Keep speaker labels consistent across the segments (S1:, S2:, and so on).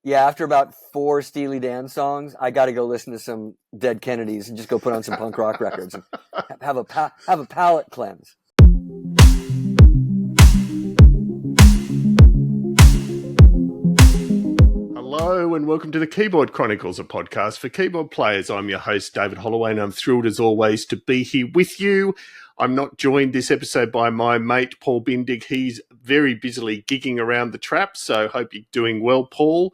S1: Yeah, after about 4 Steely Dan songs, I got to go listen to some Dead Kennedys and just go put on some punk rock records and have a palate cleanse.
S2: Hello and welcome to the Keyboard Chronicles, a podcast for keyboard players. I'm your host, David Holloway, and I'm thrilled as always to be here with you. I'm not joined this episode by my mate, Paul Bindig. He's very busily gigging around the trap, so hope you're doing well, Paul.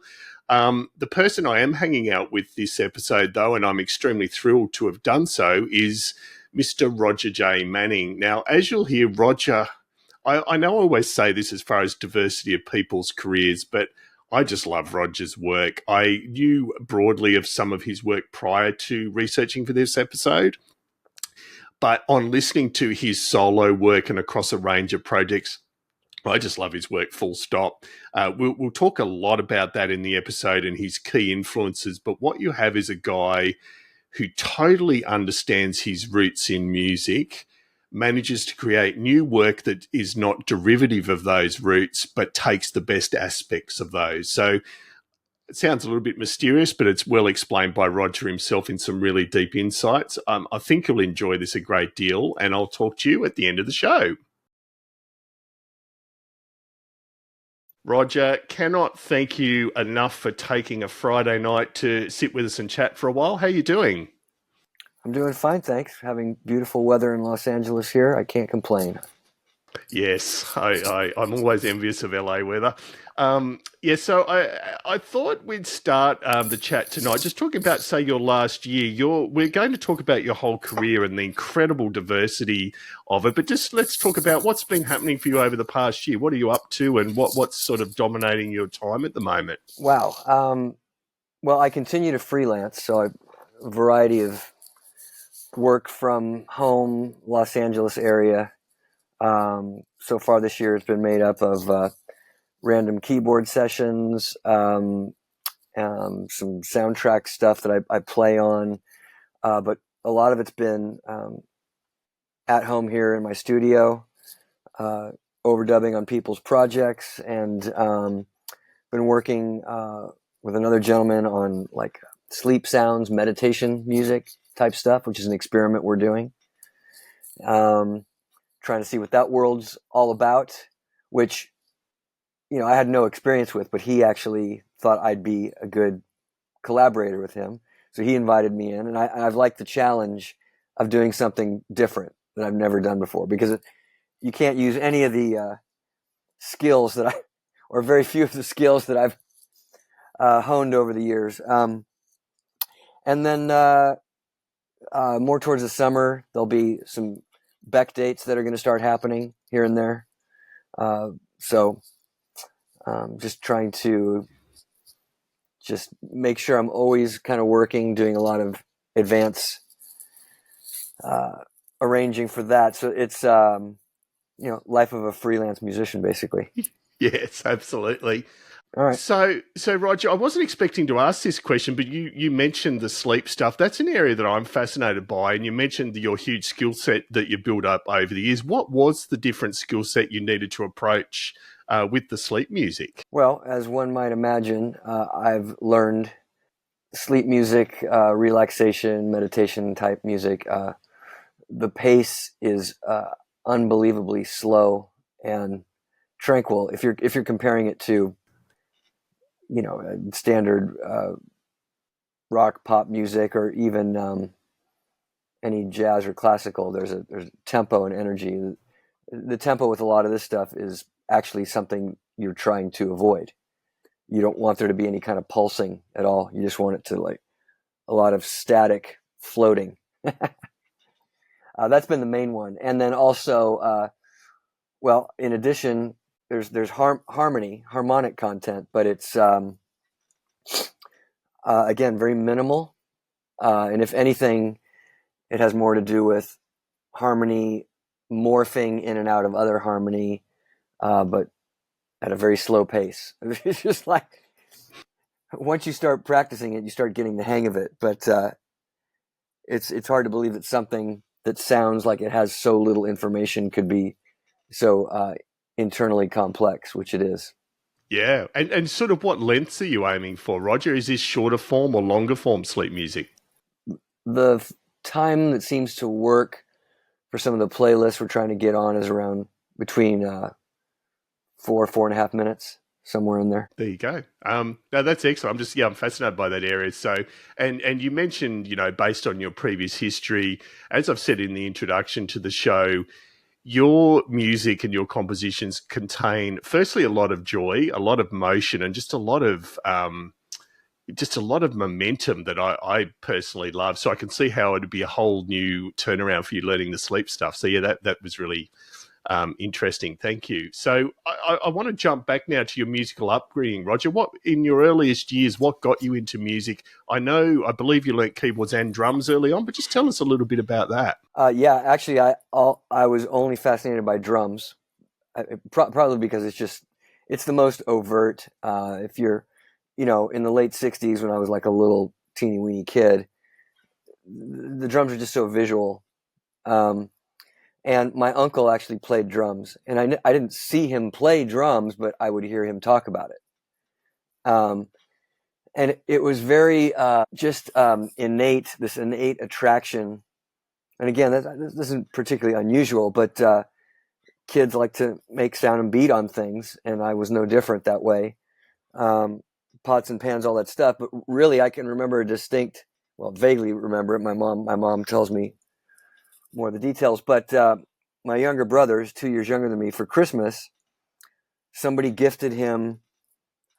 S2: The person I am hanging out with this episode, though, and I'm extremely thrilled to have done so, is Mr. Roger J. Manning. Now, as you'll hear, Roger, I know I always say this as far as diversity of people's careers, but I just love Roger's work. I knew broadly of some of his work prior to researching for this episode, but on listening to his solo work and across a range of projects, I just love his work, full stop. We'll talk a lot about that in the episode and his key influences, but what you have is a guy who totally understands his roots in music, manages to create new work that is not derivative of those roots, but takes the best aspects of those. So it sounds a little bit mysterious, but it's well explained by Roger himself in some really deep insights. I think you'll enjoy this a great deal, and I'll talk to you at the end of the show. Roger, cannot thank you enough for taking a Friday night to sit with us and chat for a while. How are you doing?
S1: I'm doing fine, thanks. Having beautiful weather in Los Angeles here. I can't complain.
S2: Yes, I'm always envious of LA weather. So I thought we'd start the chat tonight just talking about, say, your last year. We're going to talk about your whole career and the incredible diversity of it, but just let's talk about what's been happening for you over the past year. What are you up to, and what's sort of dominating your time at the moment?
S1: Wow. Well, I continue to freelance, so a variety of work from home, Los Angeles area. So far this year, it's been made up of random keyboard sessions, some soundtrack stuff that I play on, but a lot of it's been at home here in my studio, overdubbing on people's projects, and been working with another gentleman on like sleep sounds, meditation music type stuff, which is an experiment we're doing. Trying to see what that world's all about, which, I had no experience with, but he actually thought I'd be a good collaborator with him. So he invited me in, and I've liked the challenge of doing something different that I've never done before, because you can't use any of the skills or very few of the skills that I've honed over the years. And then more towards the summer, there'll be some Beck dates that are going to start happening here and there. So just trying to just make sure I'm always kind of working, doing a lot of advance arranging for that. So it's, life of a freelance musician, basically.
S2: Yes, absolutely.
S1: All right.
S2: So Roger, I wasn't expecting to ask this question, but you mentioned the sleep stuff. That's an area that I'm fascinated by, and you mentioned your huge skill set that you built up over the years. What was the different skill set you needed to approach with the sleep music?
S1: Well, as one might imagine, I've learned sleep music, relaxation, meditation type music. The pace is unbelievably slow and tranquil. If you're comparing it to standard rock, pop music, or even any jazz or classical, there's a tempo and energy. The tempo with a lot of this stuff is actually something you're trying to avoid. You don't want there to be any kind of pulsing at all. You just want it to like a lot of static floating. That's been the main one. And then also, in addition, there's harmonic content, but it's again very minimal, and if anything, it has more to do with harmony morphing in and out of other harmony, but at a very slow pace. It's just like once you start practicing it, you start getting the hang of it. But it's hard to believe that something that sounds like it has so little information could be so internally complex, which it is.
S2: Yeah. And sort of what lengths are you aiming for, Roger? Is this shorter form or longer form sleep music?
S1: The time that seems to work for some of the playlists we're trying to get on is around between 4.5 minutes, somewhere in there.
S2: There you go. No, that's excellent. I'm fascinated by that area. So, and you mentioned, based on your previous history, as I've said in the introduction to the show, your music and your compositions contain, firstly, a lot of joy, a lot of motion, and just a lot of momentum that I personally love. So I can see how it'd be a whole new turnaround for you learning the sleep stuff. So yeah, that was really interesting. Thank you. So I want to jump back now to your musical upbringing, Roger. What in your earliest years, what got you into music? I believe you learnt keyboards and drums early on, but just tell us a little bit about that.
S1: Yeah, actually, I was only fascinated by drums, probably because it's the most overt. If you're, in the late '60s when I was like a little teeny weeny kid, the drums are just so visual. And my uncle actually played drums, and I didn't see him play drums, but I would hear him talk about it. And it was very just innate, this innate attraction. And again, this isn't particularly unusual, but kids like to make sound and beat on things, and I was no different that way. Pots and pans, all that stuff. But really, I can remember vaguely remember it. My mom tells me more of the details. But my younger brother is 2 years younger than me. For Christmas, somebody gifted him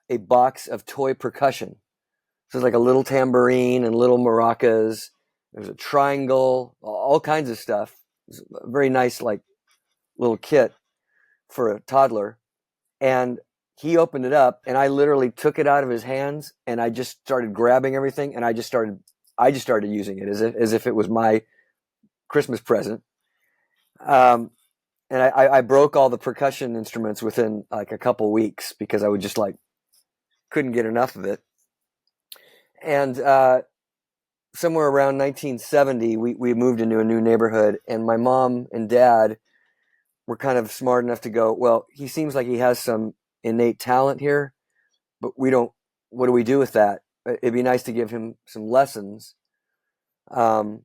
S1: a box of toy percussion. So it's like a little tambourine and little maracas. There's a triangle, all kinds of stuff. It's a very nice, like, little kit for a toddler. And he opened it up, and I literally took it out of his hands, and I just started grabbing everything, and I just started using it as if it was my Christmas present. And I broke all the percussion instruments within like a couple weeks because I would just couldn't get enough of it. And somewhere around 1970, we moved into a new neighborhood, and my mom and dad were kind of smart enough to go, well, he seems like he has some innate talent here, but what do we do with that? It'd be nice to give him some lessons. And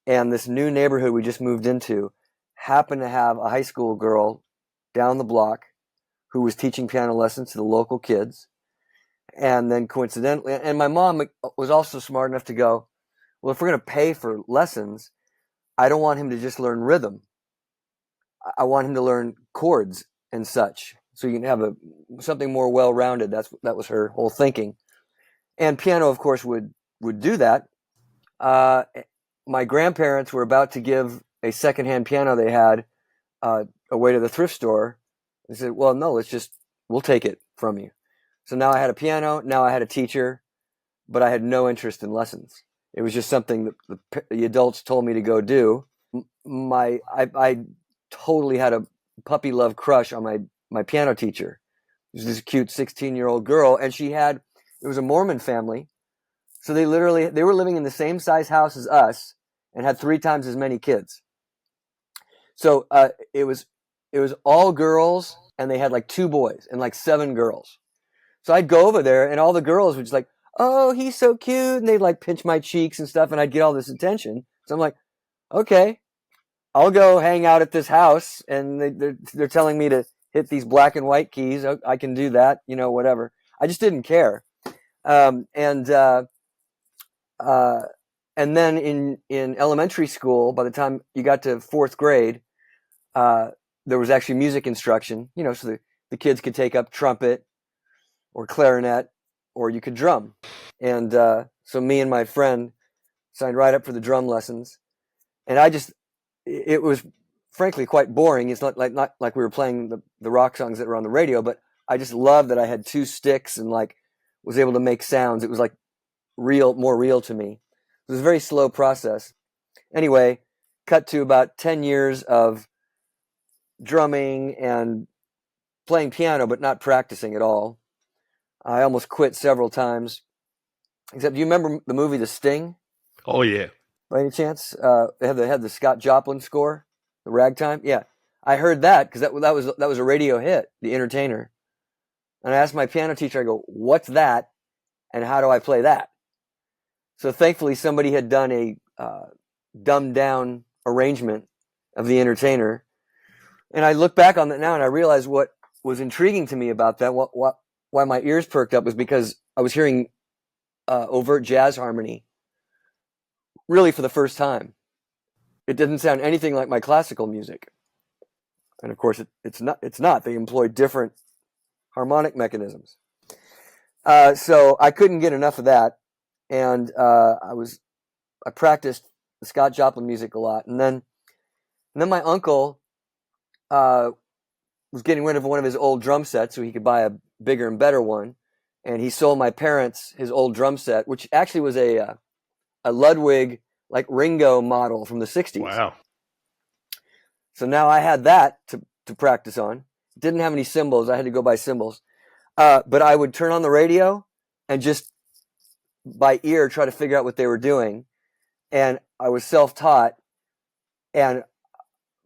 S1: this new neighborhood we just moved into happened to have a high school girl down the block who was teaching piano lessons to the local kids. And then coincidentally, and my mom was also smart enough to go, well, if we're going to pay for lessons, I don't want him to just learn rhythm. I want him to learn chords and such, so you can have something more well-rounded. That was her whole thinking. And piano, of course, would do that. My grandparents were about to give a secondhand piano they had away to the thrift store. They said, well, no, we'll take it from you. So now I had a piano, now I had a teacher, but I had no interest in lessons. It was just something that the adults told me to go do. I totally had a puppy love crush on my piano teacher. It was this cute 16-year-old girl, and it was a Mormon family. So they were living in the same size house as us and had 3 times as many kids. So it was all girls, and they had like 2 boys and like 7 girls. So I'd go over there, and all the girls were just like, oh, he's so cute. And they'd like pinch my cheeks and stuff, and I'd get all this attention. So I'm like, okay, I'll go hang out at this house. And they're telling me to hit these black and white keys. I can do that, whatever. I just didn't care. And then in elementary school, by the time you got to 4th grade, there was actually music instruction, so the kids could take up trumpet or clarinet, or you could drum. And so me and my friend signed right up for the drum lessons. And it was frankly quite boring. It's not like we were playing the rock songs that were on the radio, but I just loved that I had 2 sticks and was able to make sounds. It was more real to me. It was a very slow process. Anyway, cut to about 10 years of drumming and playing piano, but not practicing at all. I almost quit several times. Except, do you remember the movie The Sting?
S2: Oh yeah.
S1: By any chance? They had the Scott Joplin score, the Ragtime. Yeah, I heard that because that was a radio hit, The Entertainer. And I asked my piano teacher, I go, what's that? And how do I play that? So thankfully somebody had done a dumbed down arrangement of The Entertainer. And I look back on that now and I realize what was intriguing to me about that, why my ears perked up, was because I was hearing overt jazz harmony really for the first time. It didn't sound anything like my classical music. And of course it's not. They employ different harmonic mechanisms. So I couldn't get enough of that. And I practiced the Scott Joplin music a lot. And then my uncle was getting rid of one of his old drum sets so he could buy a bigger and better one. And he sold my parents his old drum set, which actually was a Ludwig, like Ringo model from the 60s.
S2: Wow.
S1: So now I had that to practice on. Didn't have any cymbals. I had to go buy cymbals. But I would turn on the radio and just by ear try to figure out what they were doing. And I was self-taught. And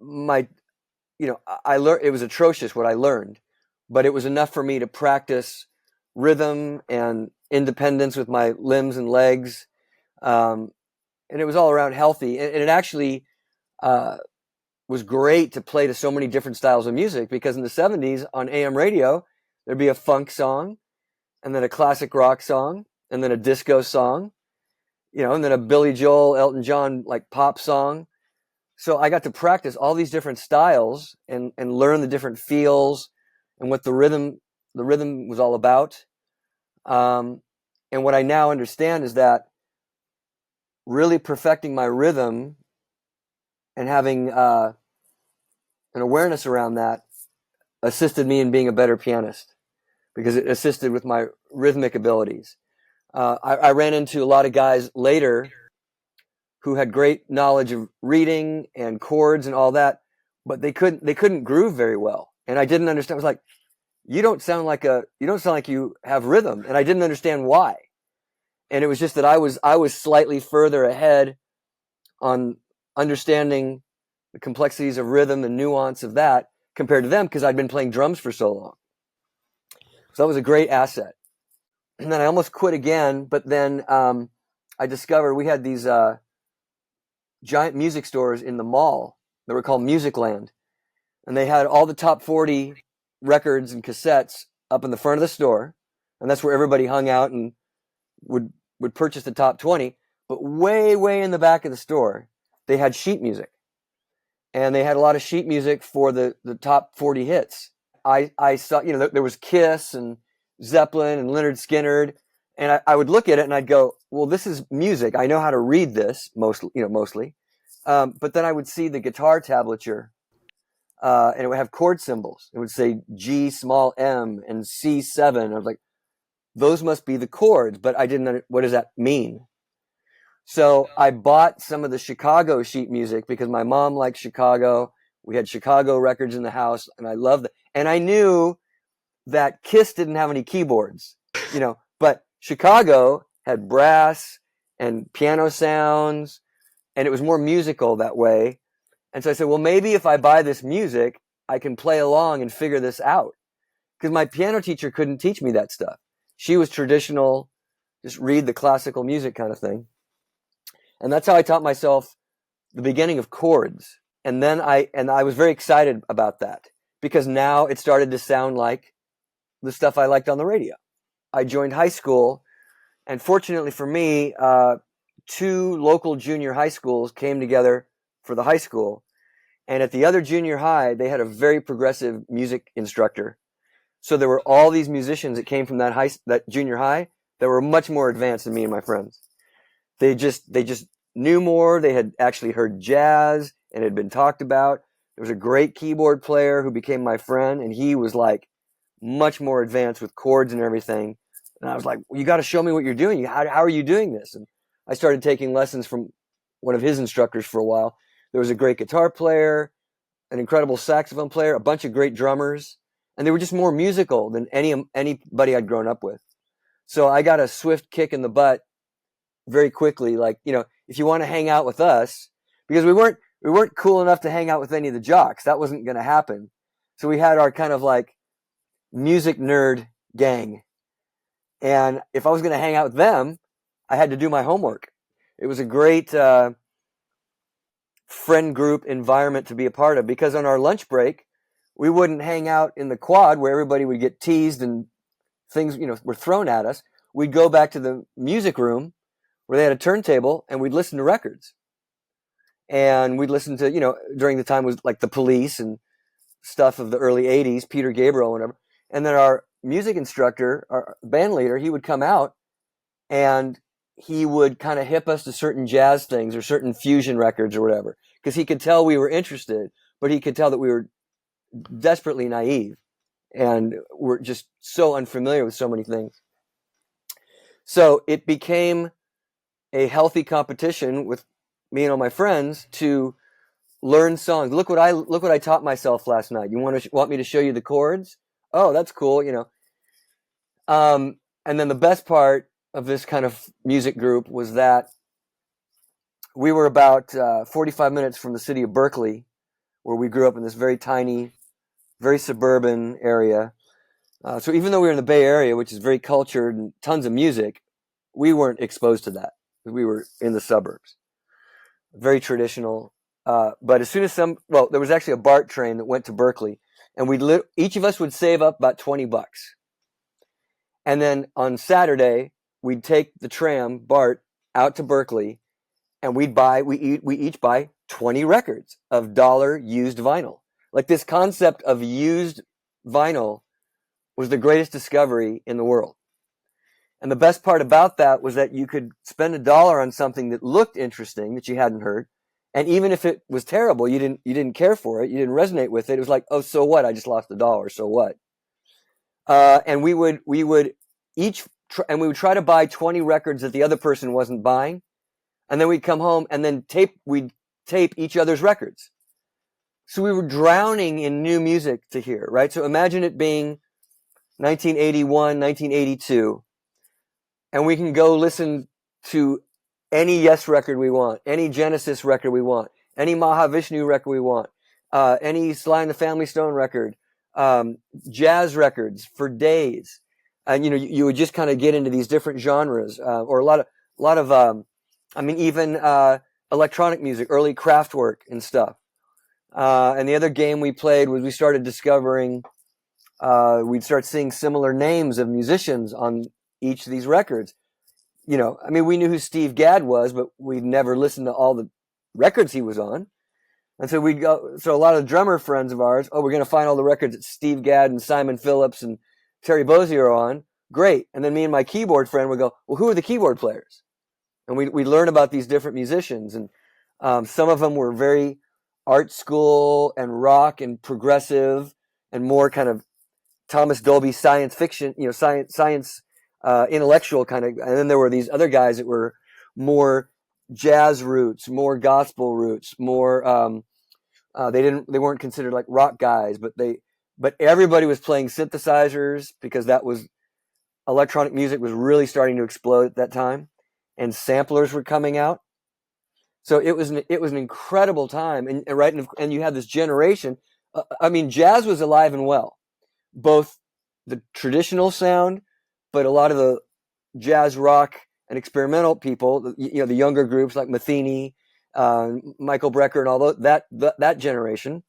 S1: I learned, it was atrocious what I learned, but it was enough for me to practice rhythm and independence with my limbs and legs. And it was all around healthy. And it actually was great to play to so many different styles of music, because in the 70s on AM radio, there'd be a funk song and then a classic rock song and then a disco song, and then a Billy Joel, Elton John, like pop song. So I got to practice all these different styles and learn the different feels and what the rhythm was all about. And what I now understand is that really perfecting my rhythm and having an awareness around that assisted me in being a better pianist, because it assisted with my rhythmic abilities. I ran into a lot of guys later who had great knowledge of reading and chords and all that, but they couldn't groove very well. And I didn't understand. I was like, you don't sound like you have rhythm. And I didn't understand why. And it was just that I was slightly further ahead on understanding the complexities of rhythm and nuance of that compared to them, because I'd been playing drums for so long. So that was a great asset. And then I almost quit again, but then I discovered we had these giant music stores in the mall that were called Musicland. And they had all the top 40 records and cassettes up in the front of the store. And that's where everybody hung out and would purchase the top 20. But way, way in the back of the store, they had sheet music. And they had a lot of sheet music for the top 40 hits. I saw, there was Kiss and Zeppelin and Lynyrd Skynyrd. And I would look at it and I'd go, well, this is music. I know how to read this mostly. But then I would see the guitar tablature, and it would have chord symbols. It would say G small m and C7. I was like, those must be the chords, but I didn't. What does that mean? So I bought some of the Chicago sheet music because my mom liked Chicago. We had Chicago records in the house, and I loved it. And I knew that Kiss didn't have any keyboards, but Chicago had brass and piano sounds, and it was more musical that way. And so I said, well, maybe if I buy this music, I can play along and figure this out. Because my piano teacher couldn't teach me that stuff. She was traditional, just read the classical music kind of thing. And that's how I taught myself the beginning of chords. And then I was very excited about that, because now it started to sound like the stuff I liked on the radio. I joined high school, and fortunately for me, 2 local junior high schools came together for the high school. And at the other junior high, they had a very progressive music instructor. So there were all these musicians that came from that junior high that were much more advanced than me and my friends. They just knew more. They had actually heard jazz and had been talked about. There was a great keyboard player who became my friend, and he was like much more advanced with chords and everything. And I was like, well, you got to show me what you're doing. How are you doing this? And I started taking lessons from one of his instructors for a while. There was a great guitar player, an incredible saxophone player, a bunch of great drummers, and they were just more musical than anybody I'd grown up with. So I got a swift kick in the butt very quickly. Like, if you want to hang out with us, because we weren't cool enough to hang out with any of the jocks. That wasn't going to happen. So we had our kind of like music nerd gang. And if I was going to hang out with them, I had to do my homework. It was a great friend group environment to be a part of, because on our lunch break, we wouldn't hang out in the quad where everybody would get teased and things, were thrown at us. We'd go back to the music room where they had a turntable, and we'd listen to records. And we'd listen to, during the time was like the Police and stuff of the early 80s, Peter Gabriel and whatever. And then our music instructor, our band leader, he would come out and he would kind of hip us to certain jazz things or certain fusion records or whatever, because he could tell we were interested, but he could tell that we were desperately naive and we're just so unfamiliar with so many things. So it became a healthy competition with me and all my friends to learn songs. Look what I taught myself last night. You want me to show you the chords? Oh, that's cool. And then the best part of this kind of music group was that we were about 45 minutes from the city of Berkeley, where we grew up in this very tiny, very suburban area. So even though we were in the Bay Area, which is very cultured and tons of music, we weren't exposed to that. We were in the suburbs, very traditional. But as soon as there was actually a BART train that went to Berkeley, and each of us would save up about $20. And then on Saturday, we'd take the tram, BART, out to Berkeley, and we each buy 20 records of dollar used vinyl. Like, this concept of used vinyl was the greatest discovery in the world. And the best part about that was that you could spend $1 on something that looked interesting that you hadn't heard. And even if it was terrible, you didn't care for it, you didn't resonate with it. It was like, oh, so what? I just lost $1. So what? And we would try to buy 20 records that the other person wasn't buying, and then we'd come home and then we'd tape each other's records. So we were drowning in new music to hear, right? So imagine it being 1981, 1982, and we can go listen to any Yes record we want, any Genesis record we want, any Mahavishnu record we want, any Sly and the Family Stone record, jazz records for days. And, you would just kind of get into these different genres, or a lot of, even electronic music, early Kraftwerk and stuff. And the other game we played was we started discovering, we'd start seeing similar names of musicians on each of these records. We knew who Steve Gadd was, but we'd never listened to all the records he was on. And so so a lot of drummer friends of ours, we're going to find all the records that Steve Gadd and Simon Phillips and Terry Bozzio are on. Great. And then me and my keyboard friend would go, well, who are the keyboard players? And we learn about these different musicians. And some of them were very art school and rock and progressive and more kind of Thomas Dolby science fiction, science intellectual kind of. And then there were these other guys that were more jazz roots, more gospel roots, more they weren't considered like rock guys, but everybody was playing synthesizers, because electronic music was really starting to explode at that time, and samplers were coming out. So it was an incredible time, and you had this generation. Jazz was alive and well, both the traditional sound, but a lot of the jazz rock and experimental people, the younger groups like Metheny, Michael Brecker, and all that generation.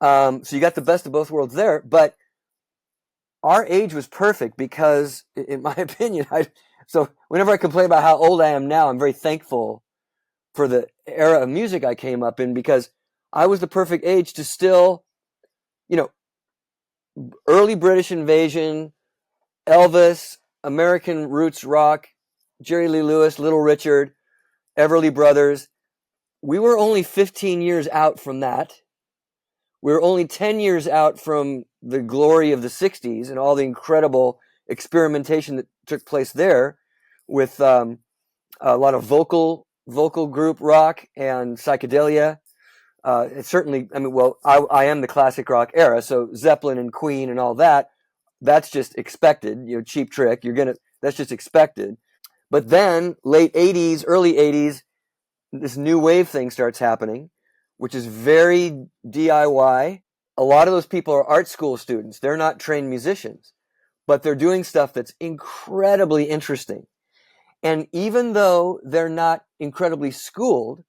S1: So you got the best of both worlds there, but our age was perfect because, in my opinion, so whenever I complain about how old I am now, I'm very thankful for the era of music I came up in, because I was the perfect age to still, early British invasion, Elvis, American roots rock, Jerry Lee Lewis, Little Richard, Everly Brothers. We were only 15 years out from that. We were only 10 years out from the glory of the 60s and all the incredible experimentation that took place there, with a lot of vocal group rock and psychedelia. It's certainly, I am the classic rock era, so Zeppelin and Queen and all that, that's just expected. Cheap Trick, that's just expected. But then late 80s, early 80s, this new wave thing starts happening, which is very DIY. A lot of those people are art school students. They're not trained musicians. but they're doing stuff that's incredibly interesting. And even though they're not incredibly schooled,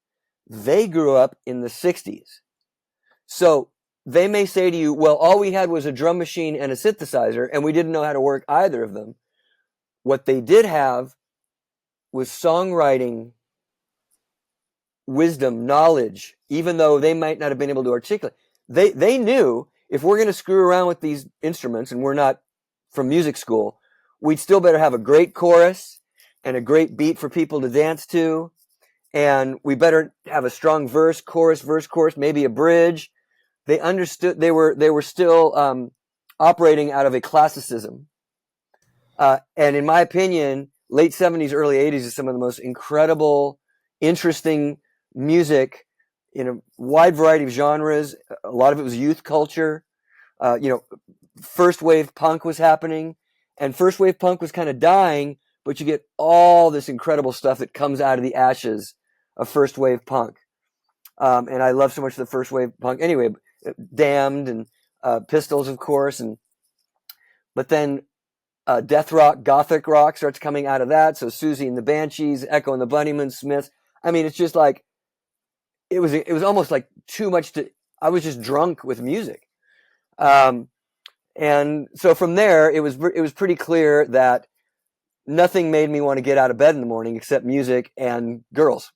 S1: they grew up in the 60s. So they may say to you, well, all we had was a drum machine and a synthesizer, and we didn't know how to work either of them. What they did have was songwriting wisdom, knowledge, even though they might not have been able to articulate. They knew if we're going to screw around with these instruments and we're not from music school, we'd still better have a great chorus and a great beat for people to dance to. And we better have a strong verse, chorus, maybe a bridge. They understood they were still operating out of a classicism. And in my opinion, late 70s, early 80s is some of the most incredible, interesting music in a wide variety of genres. A lot of it was youth culture. First wave punk was happening, and first wave punk was kind of dying, but you get all this incredible stuff that comes out of the ashes of first wave punk. And I love so much the first wave punk. Anyway, Damned and Pistols, of course, but then death rock, gothic rock starts coming out of that. So Susie and the Banshees, Echo and the Bunnymen, Smiths. I mean, it's just like it was almost like too much I was just drunk with music. And so from there, it was pretty clear that nothing made me want to get out of bed in the morning except music and girls.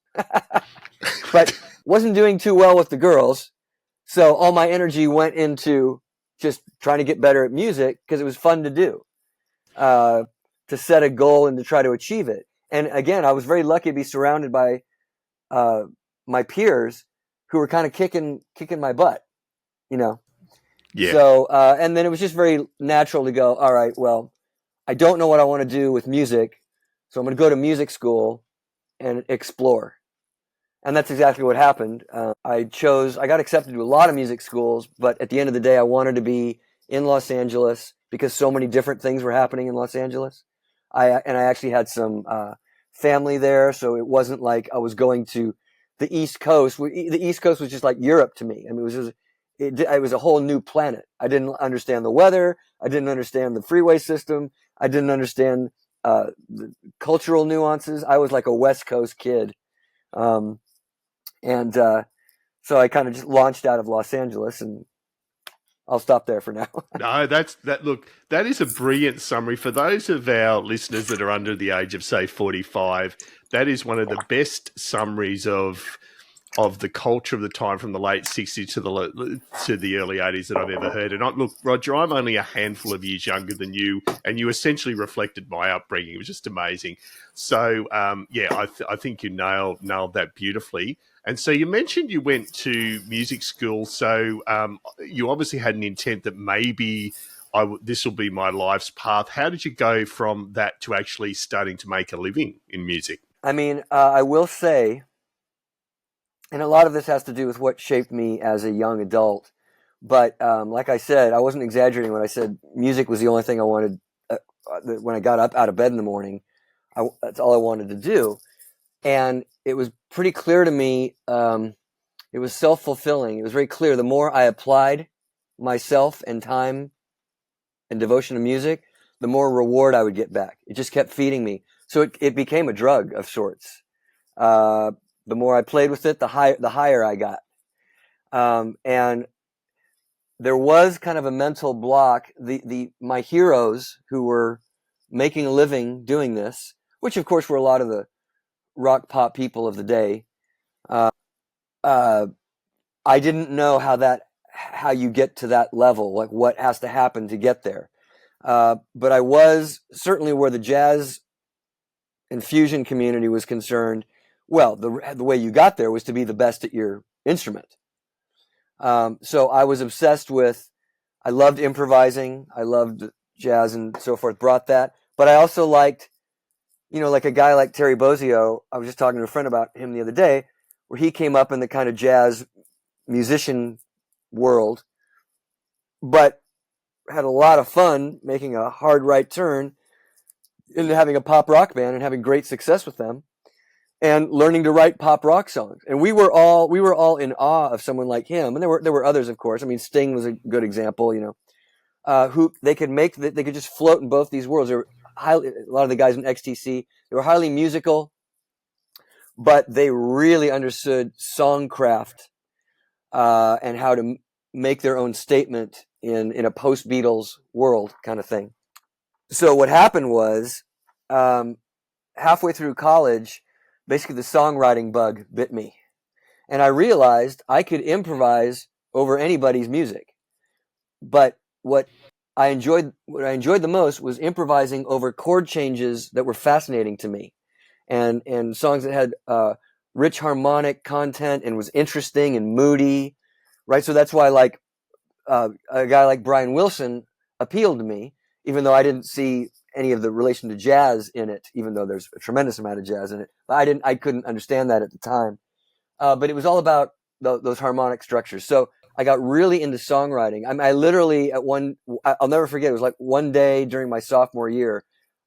S1: But wasn't doing too well with the girls. So all my energy went into just trying to get better at music because it was fun to do, to set a goal and to try to achieve it. And again, I was very lucky to be surrounded by my peers who were kind of kicking my butt,
S2: Yeah.
S1: So, and then it was just very natural to go, all right, well, I don't know what I want to do with music, so I'm going to go to music school and explore. And that's exactly what happened. I got accepted to a lot of music schools, but at the end of the day, I wanted to be in Los Angeles because so many different things were happening in Los Angeles. I actually had some family there, so it wasn't like I was going to the East Coast. The East Coast was just like Europe to me. I mean, it was a whole new planet. I didn't understand the weather. I didn't understand the freeway system. I didn't understand the cultural nuances. I was like a West Coast kid. So I kind of just launched out of Los Angeles, and I'll stop there for now.
S2: No, look, that is a brilliant summary. For those of our listeners that are under the age of, say, 45, that is one of the best summaries of the culture of the time from the late 60s to the early 80s that I've ever heard. And look, Roger, I'm only a handful of years younger than you, and you essentially reflected my upbringing. It was just amazing. So, I think you nailed that beautifully. And so you mentioned you went to music school. So you obviously had an intent that maybe this will be my life's path. How did you go from that to actually starting to make a living in music?
S1: I mean, I will say, and a lot of this has to do with what shaped me as a young adult. But like I said, I wasn't exaggerating when I said music was the only thing I wanted. When I got up out of bed in the morning, that's all I wanted to do. And it was pretty clear to me, it was self-fulfilling. It was very clear. The more I applied myself and time and devotion to music, the more reward I would get back. It just kept feeding me. So it became a drug of sorts. The more I played with it, the higher I got. And there was kind of a mental block. My heroes who were making a living doing this, which of course were a lot of the rock pop people of the day. I didn't know how you get to that level, like what has to happen to get there. But I was certainly where the jazz and fusion community was concerned. Well, the way you got there was to be the best at your instrument. So I was obsessed I loved improvising. I loved jazz and so forth, brought that. But I also liked, like a guy like Terry Bozzio. I was just talking to a friend about him the other day, where he came up in the kind of jazz musician world, but had a lot of fun making a hard right turn into having a pop rock band and having great success with them and learning to write pop rock songs. And we were all in awe of someone like him. And there were others, of course. I mean, Sting was a good example, who they could just float in both these worlds. A lot of the guys in XTC, they were highly musical, but they really understood songcraft and how to make their own statement in a post-Beatles world kind of thing. So what happened was, halfway through college, basically the songwriting bug bit me. And I realized I could improvise over anybody's music. But what I enjoyed the most was improvising over chord changes that were fascinating to me. And songs that had rich harmonic content and was interesting and moody, right? So that's why like a guy like Brian Wilson appealed to me, even though I didn't see any of the relation to jazz in it, even though there's a tremendous amount of jazz in it. But I couldn't understand that at the time. But it was all about those harmonic structures. So I got really into songwriting. I literally I'll never forget, it was like one day during my sophomore year,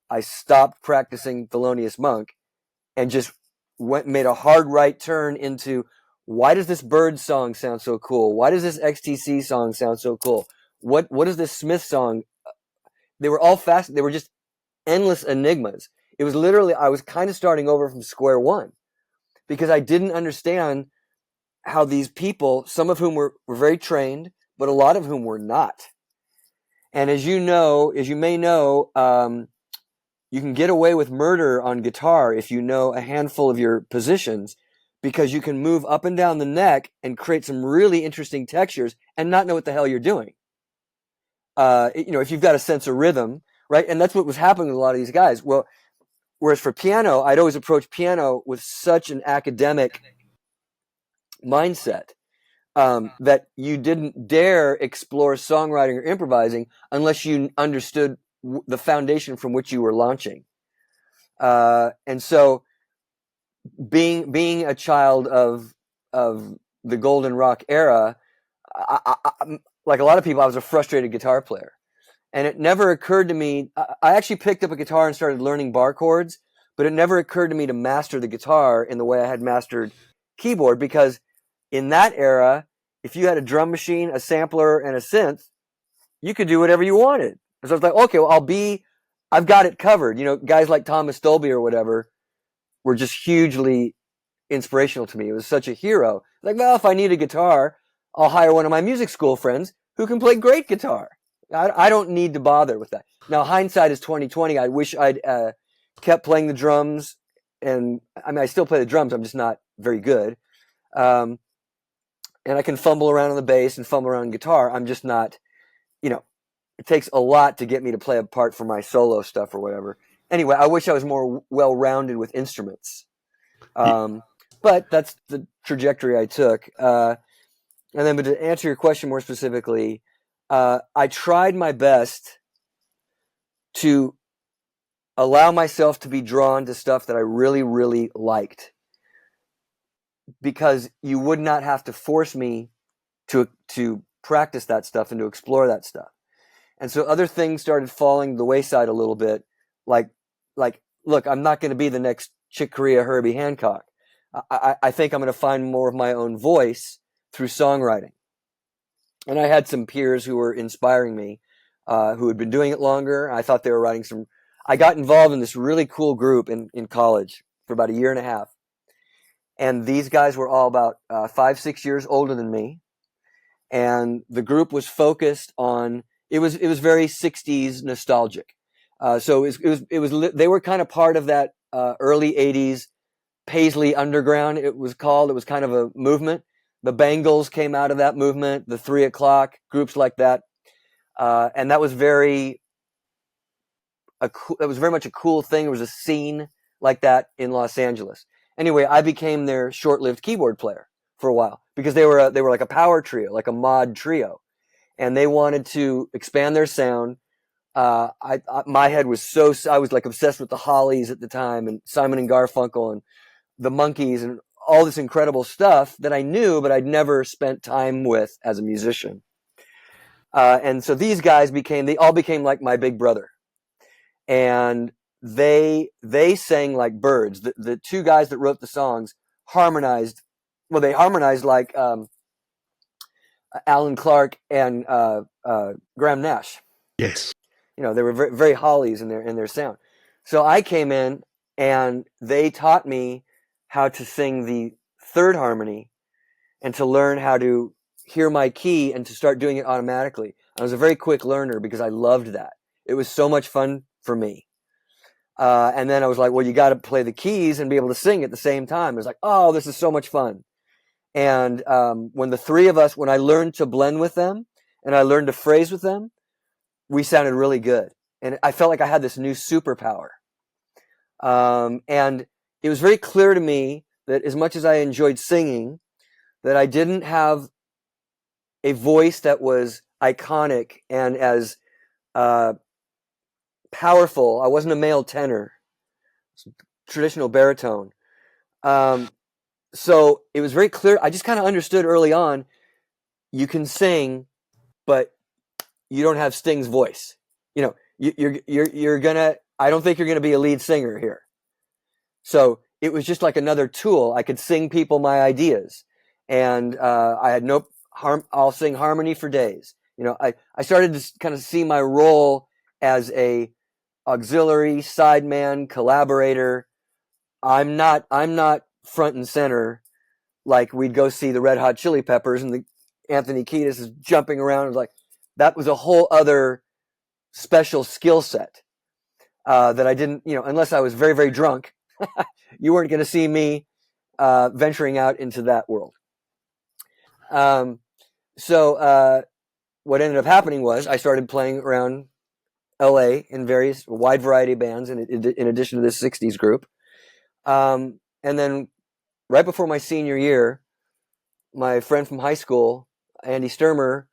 S1: I stopped practicing Thelonious Monk and just made a hard right turn into, why does this Bird song sound so cool? Why does this XTC song sound so cool? What is this Smith song? They were all fast. They were just endless enigmas. It was literally, I was kind of starting over from square one because I didn't understand how these people, some of whom were very trained, but a lot of whom were not. And as you may know, you can get away with murder on guitar if you know a handful of your positions, because you can move up and down the neck and create some really interesting textures and not know what the hell you're doing. If you've got a sense of rhythm, right? And that's what was happening with a lot of these guys. Well, whereas for piano, I'd always approach piano with such an academic mindset that you didn't dare explore songwriting or improvising unless you understood the foundation from which you were launching. And so being a child of the golden rock era, I, like a lot of people, I was a frustrated guitar player. And it never occurred to me, I actually picked up a guitar and started learning bar chords, but it never occurred to me to master the guitar in the way I had mastered keyboard, because in that era, if you had a drum machine, a sampler, and a synth, you could do whatever you wanted. So I was like, okay, well, I've got it covered. Guys like Thomas Dolby or whatever were just hugely inspirational to me. It was such a hero. Like, well, if I need a guitar, I'll hire one of my music school friends who can play great guitar. I don't need to bother with that. Now, hindsight is 2020. I wish I'd kept playing the drums, and I still play the drums. I'm just not very good. And I can fumble around on the bass and fumble around on guitar. I'm just not, it takes a lot to get me to play a part for my solo stuff or whatever. Anyway, I wish I was more well-rounded with instruments. But that's the trajectory I took. But to answer your question more specifically, I tried my best to allow myself to be drawn to stuff that I really, really liked, because you would not have to force me to practice that stuff and to explore that stuff. And so other things started falling the wayside a little bit. Like, look, I'm not going to be the next Chick Corea, Herbie Hancock. I think I'm going to find more of my own voice through songwriting. And I had some peers who were inspiring me, who had been doing it longer. I thought they were writing I got involved in this really cool group in college for about a year and a half. And these guys were all about 5-6 years older than me. And the group was focused on, it was very 60s nostalgic. So they were kind of part of that early 80s Paisley Underground, it was called. It was kind of a movement. The Bangles came out of that movement, the 3 O'Clock, groups like that. And that was very much a cool thing. There was a scene like that in Los Angeles. Anyway, I became their short-lived keyboard player for a while, because they were like a power trio, like a mod trio. And they wanted to expand their sound. My head was I was like obsessed with the Hollies at the time, and Simon and Garfunkel and the Monkees and all this incredible stuff that I knew, but I'd never spent time with as a musician. And so these guys they all became like my big brother. And they sang like birds. The two guys that wrote the songs harmonized. Well, they harmonized like Alan Clark and Graham Nash.
S2: Yes.
S1: You know, they were very, very Hollies in their sound. So I came in and they taught me how to sing the third harmony and to learn how to hear my key and to start doing it automatically. I was a very quick learner because I loved that. It was so much fun for me. And then I was like, well, you got to play the keys and be able to sing at the same time. It was like, oh, this is so much fun. And when the three of us, when I learned to blend with them and I learned to phrase with them, we sounded really good. And I felt like I had this new superpower. And it was very clear to me that as much as I enjoyed singing, that I didn't have a voice that was iconic and as powerful. I wasn't a male tenor, traditional baritone. So it was very clear. I just kind of understood early on, you can sing, but you don't have Sting's voice. You know, you're gonna. I don't think you're gonna be a lead singer here. So it was just like another tool. I could sing people my ideas, and I had no harm. I'll sing harmony for days. You know, I started to kind of see my role as a auxiliary, sideman, collaborator. I'm not front and center like we'd go see the Red Hot Chili Peppers and the Anthony Kiedis is jumping around. It was like that was a whole other special skill set that I didn't, you know, unless I was very, very drunk, you weren't going to see me venturing out into that world. So what ended up happening was I started playing around LA in various wide variety of bands in addition to this 60s group. And then right before my senior year, my friend from high school, Andy Sturmer,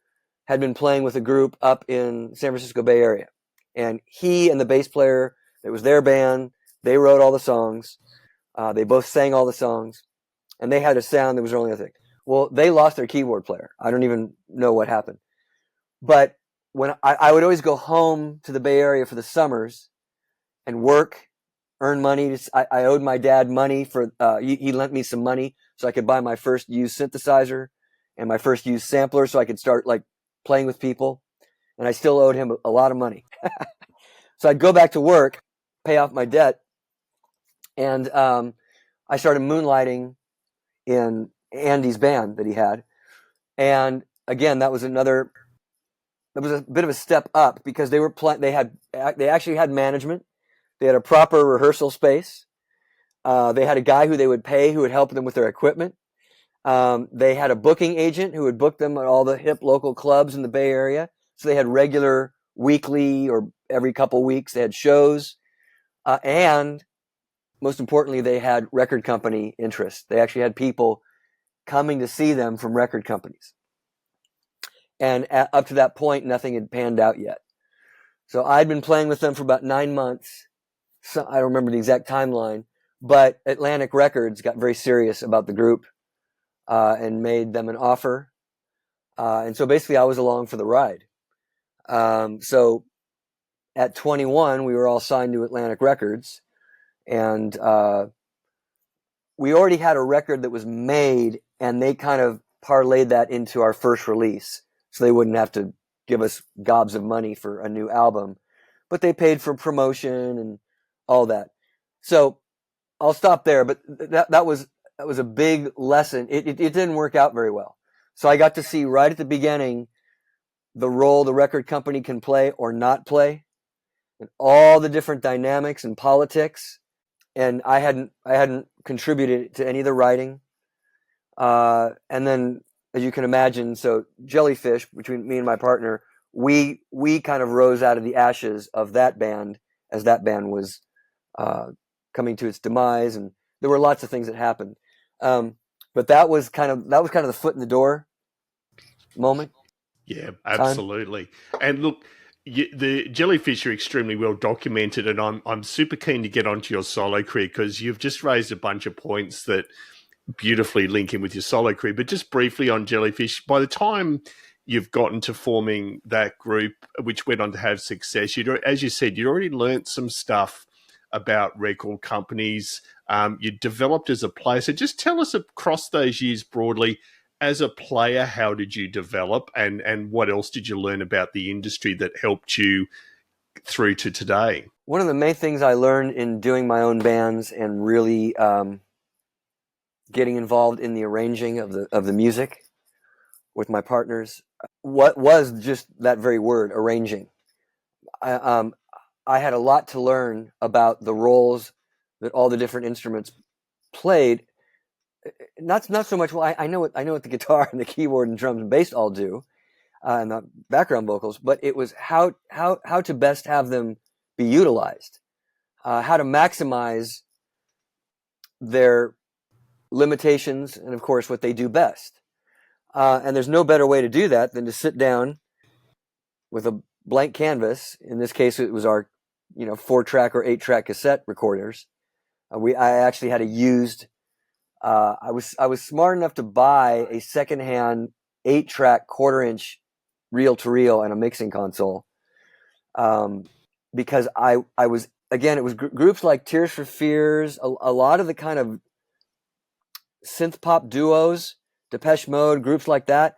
S1: had been playing with a group up in San Francisco Bay Area. And he and the bass player, it was their band, they wrote all the songs. They both sang all the songs. And they had a sound that was their only other thing. Well, they lost their keyboard player. I don't even know what happened. But when I would always go home to the Bay Area for the summers and work, earn money. I owed my dad money for, he lent me some money so I could buy my first used synthesizer and my first used sampler so I could start like playing with people. And I still owed him a lot of money. So I'd go back to work, pay off my debt. And I started moonlighting in Andy's band that he had. And again, that was a bit of a step up because they actually had management. They had a proper rehearsal space. They had a guy who they would pay who would help them with their equipment. They had a booking agent who would book them at all the hip local clubs in the Bay Area. So they had regular weekly or every couple weeks. They had shows. And most importantly, they had record company interest. They actually had people coming to see them from record companies. And up to that point, nothing had panned out yet. So I'd been playing with them for about 9 months. So I don't remember the exact timeline, but Atlantic Records got very serious about the group and made them an offer. And so basically I was along for the ride. So at 21, we were all signed to Atlantic Records, and we already had a record that was made, and they kind of parlayed that into our first release. So they wouldn't have to give us gobs of money for a new album, but they paid for promotion and all that. So I'll stop there, but that was a big lesson. It didn't work out very well. So I got to see right at the beginning the role the record company can play or not play, and all the different dynamics and politics. And I hadn't contributed to any of the writing. And then, as you can imagine, so Jellyfish, between me and my partner, we kind of rose out of the ashes of that band as that band was coming to its demise, and there were lots of things that happened. But that was kind of the foot in the door moment.
S2: Yeah, absolutely. And look, the Jellyfish are extremely well documented, and I'm super keen to get onto your solo career because you've just raised a bunch of points that beautifully link in with your solo career. But just briefly on Jellyfish, by the time you've gotten to forming that group, which went on to have success, as you said, you'd already learnt some stuff about record companies. You developed as a player. So just tell us across those years broadly, As a player, how did you develop, and what else did you learn about the industry that helped you through to today?
S1: One of the main things I learned in doing my own bands and really getting involved in the arranging of the music with my partners, what was just that very word, arranging. I had a lot to learn about the roles that all the different instruments played. Not so much. Well, I know what the guitar and the keyboard and drums and bass all do, and the background vocals. But it was how to best have them be utilized, how to maximize their limitations, and of course what they do best. And there's no better way to do that than to sit down with a blank canvas. In this case, it was our 4-track or 8-track cassette recorders. I actually had a used. I was smart enough to buy a secondhand 8-track 1/4-inch reel-to-reel and a mixing console, because I was, again, it was groups like Tears for Fears, a lot of the kind of synth pop duos, Depeche Mode, groups like that.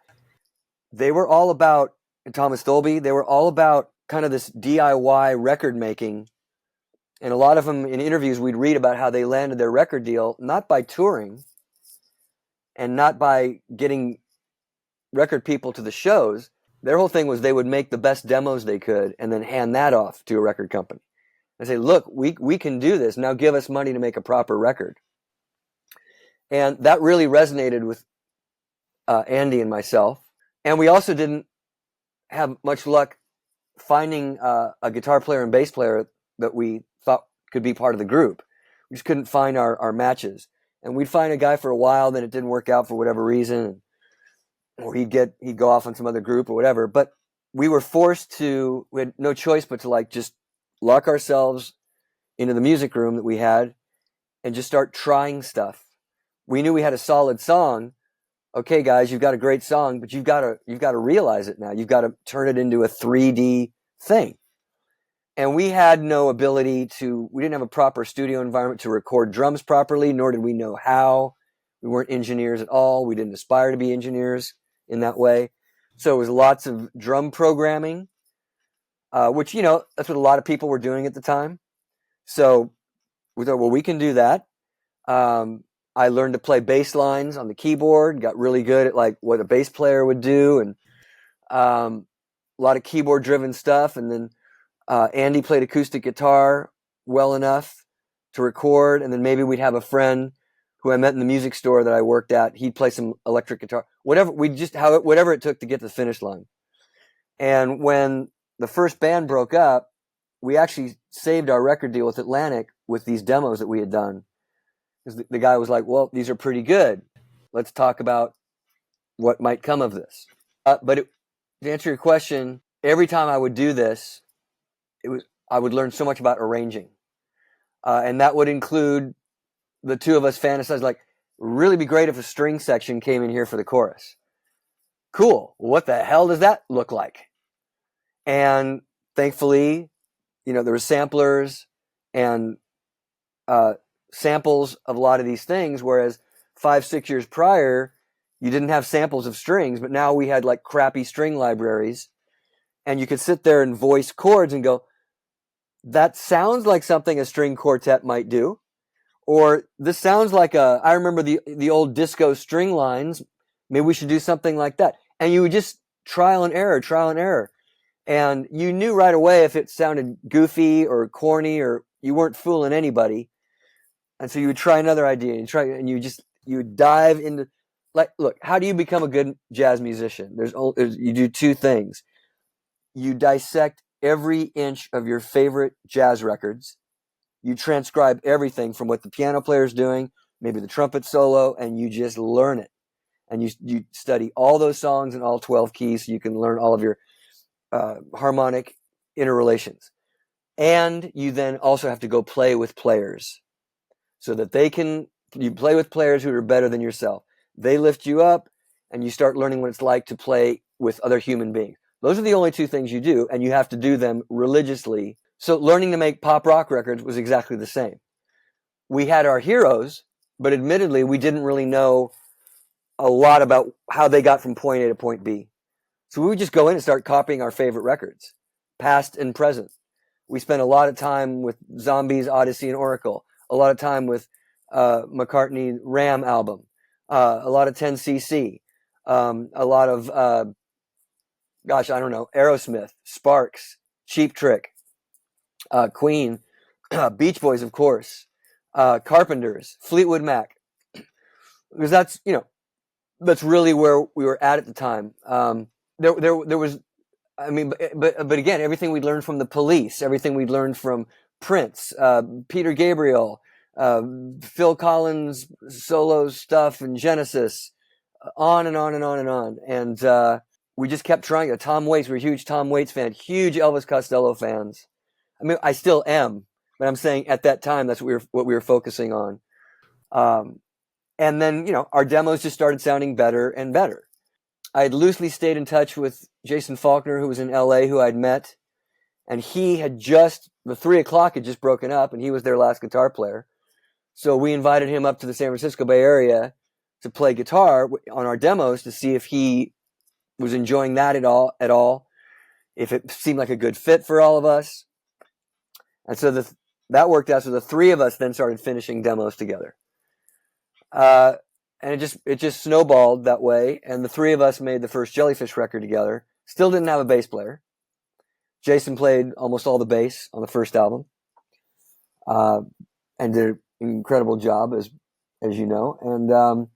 S1: They were all about, and Thomas Dolby, they were all about kind of this DIY record making. And a lot of them, in interviews, we'd read about how they landed their record deal, not by touring and not by getting record people to the shows. Their whole thing was they would make the best demos they could and then hand that off to a record company. And say, look, we can do this. Now give us money to make a proper record. And that really resonated with Andy and myself. And we also didn't have much luck finding a guitar player and bass player that we thought could be part of the group. We just couldn't find our matches. And we'd find a guy for a while, then it didn't work out for whatever reason, or he'd go off on some other group or whatever. But we were forced to, we had no choice but to just lock ourselves into the music room that we had and just start trying stuff. We knew we had a solid song. Okay, guys, you've got a great song, but you've got to realize it now. You've got to turn it into a 3D thing. And we had no ability we didn't have a proper studio environment to record drums properly, nor did we know how. We weren't engineers at all. We didn't aspire to be engineers in that way. So it was lots of drum programming, which, that's what a lot of people were doing at the time. So we thought, well, we can do that. I learned to play bass lines on the keyboard, got really good at what a bass player would do, and a lot of keyboard driven stuff. And then Andy played acoustic guitar well enough to record, and then maybe we'd have a friend who I met in the music store that I worked at. He'd play some electric guitar, whatever. Whatever it took to get to the finish line. And when the first band broke up, we actually saved our record deal with Atlantic with these demos that we had done. Because the guy was like, "Well, these are pretty good. Let's talk about what might come of this." To answer your question, every time I would do this, I would learn so much about arranging, and that would include the two of us fantasize really be great if a string section came in here for the chorus. Cool. What the hell does that look like? And thankfully, there were samplers and samples of a lot of these things, whereas 5-6 years prior, you didn't have samples of strings, but now we had crappy string libraries, and you could sit there and voice chords and go, that sounds like something a string quartet might do. Or this sounds like I remember the old disco string lines. Maybe we should do something like that. And you would just trial and error. And you knew right away if it sounded goofy or corny, or you weren't fooling anybody. And so you would try another idea and you would dive into, look, how do you become a good jazz musician? You do two things. You dissect every inch of your favorite jazz records. You transcribe everything from what the piano player's doing, maybe the trumpet solo, and you just learn it. And you study all those songs in all 12 keys so you can learn all of your harmonic interrelations. And you then also have to go play with players so that you play with players who are better than yourself. They lift you up, and you start learning what it's like to play with other human beings. Those are the only two things you do, and you have to do them religiously. So learning to make pop rock records was exactly the same. We had our heroes, but admittedly, we didn't really know a lot about how they got from point A to point B. So we would just go in and start copying our favorite records, past and present. We spent a lot of time with Zombies, Odyssey, and Oracle. A lot of time with McCartney Ram album. A lot of 10cc. A lot of, I don't know, Aerosmith, Sparks, Cheap Trick, Queen, Beach Boys, of course, Carpenters, Fleetwood Mac. Because that's really where we were at the time. There was, I mean, but again, everything we learned from the Police, everything we learned from Prince, Peter Gabriel, Phil Collins solo stuff, and Genesis, on and on and on and on. And we just kept trying it. Tom Waits, we're a huge Tom Waits fan, huge Elvis Costello fans. I mean, I still am, but I'm saying at that time that's what we were focusing on. And then, our demos just started sounding better and better. I had loosely stayed in touch with Jason Faulkner, who was in LA, who I'd met. And the 3 o'clock had just broken up, and he was their last guitar player. So we invited him up to the San Francisco Bay Area to play guitar on our demos to see if he was enjoying that at all, if it seemed like a good fit for all of us. And so that worked out. So the three of us then started finishing demos together. And it just snowballed that way. And the three of us made the first Jellyfish record together. Still didn't have a bass player. Jason played almost all the bass on the first album, and did an incredible job, as you know. And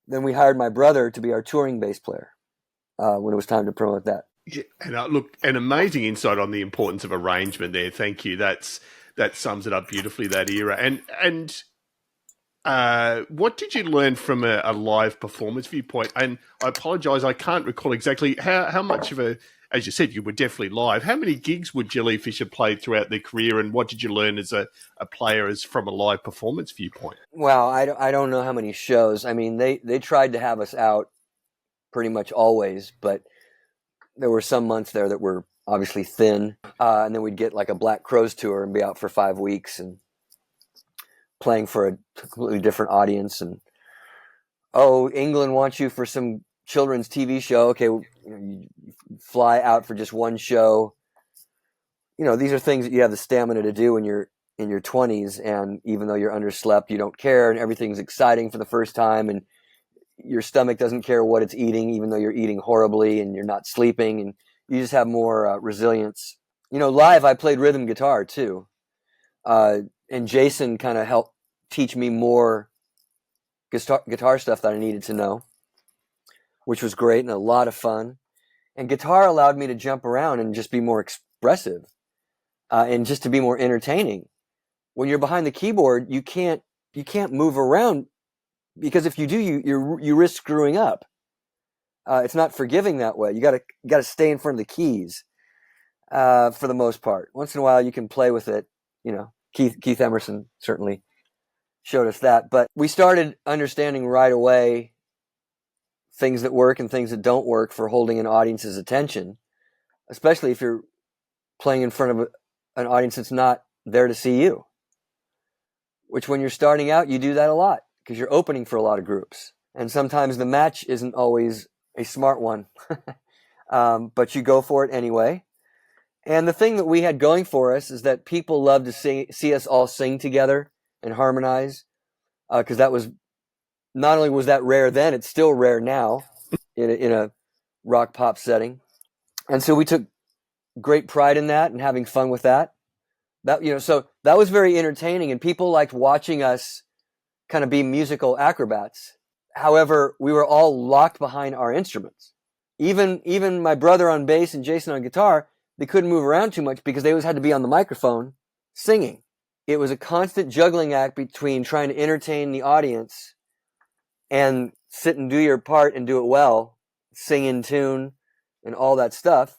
S1: then we hired my brother to be our touring bass player when it was time to promote that.
S2: Yeah, and look, an amazing insight on the importance of arrangement there. Thank you. That sums it up beautifully, that era. And what did you learn from a live performance viewpoint? And I apologise, I can't recall exactly how much of as you said, you were definitely live. How many gigs would Jellyfish have played throughout their career, and what did you learn as a player from a live performance viewpoint?
S1: Well, I don't know how many shows. I mean, they tried to have us out pretty much always, but there were some months there that were obviously thin. And then we'd get like a Black Crowes tour and be out for 5 weeks and playing for a completely different audience. And, England wants you for some children's TV show. Okay, you fly out for just one show. These are things that you have the stamina to do when you're in your 20s. And even though you're underslept, you don't care. And everything's exciting for the first time. And your stomach doesn't care what it's eating, even though you're eating horribly and you're not sleeping, and you just have more resilience. Live, I played rhythm guitar too. And Jason kind of helped teach me more guitar stuff that I needed to know, which was great and a lot of fun. And guitar allowed me to jump around and just be more expressive, and just to be more entertaining. When you're behind the keyboard, you can't move around, because if you do, you risk screwing up. It's not forgiving that way. You gotta stay in front of the keys for the most part. Once in a while, you can play with it. Keith Emerson certainly showed us that. But we started understanding right away things that work and things that don't work for holding an audience's attention, especially if you're playing in front of an audience that's not there to see you. Which, when you're starting out, you do that a lot, because you're opening for a lot of groups. And sometimes the match isn't always a smart one. But you go for it anyway. And the thing that we had going for us is that people love to see us all sing together and harmonize. Because that was, not only was that rare then, it's still rare now in a rock pop setting. And so we took great pride in that and having fun with that. So that was very entertaining, and people liked watching us kind of be musical acrobats. However, we were all locked behind our instruments. Even my brother on bass and Jason on guitar, they couldn't move around too much because they always had to be on the microphone singing. It was a constant juggling act between trying to entertain the audience and sit and do your part and do it well, sing in tune and all that stuff.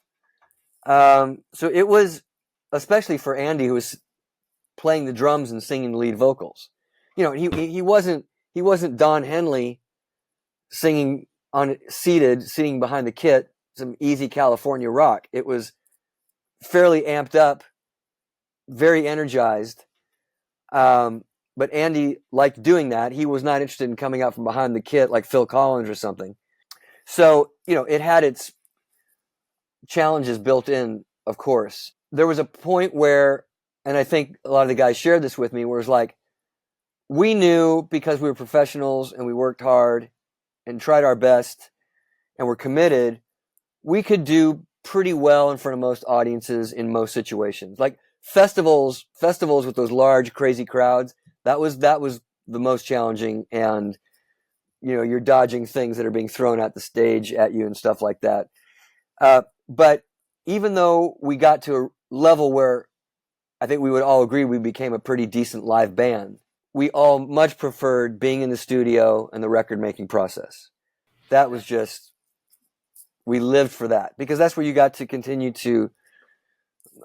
S1: So it was, especially for Andy, who was playing the drums and singing the lead vocals. He wasn't Don Henley singing sitting behind the kit, some easy California rock. It was fairly amped up, very energized. but Andy liked doing that. He was not interested in coming out from behind the kit like Phil Collins or something. So, it had its challenges built in, of course. There was a point where, and I think a lot of the guys shared this with me, where it's like, we knew because we were professionals and we worked hard and tried our best and were committed, we could do pretty well in front of most audiences in most situations. Like festivals with those large, crazy crowds, that was the most challenging. And, you're dodging things that are being thrown at the stage at you and stuff like that. But even though we got to a level where I think we would all agree we became a pretty decent live band, we all much preferred being in the studio and the record making process. That was just, we lived for that because that's where you got to continue to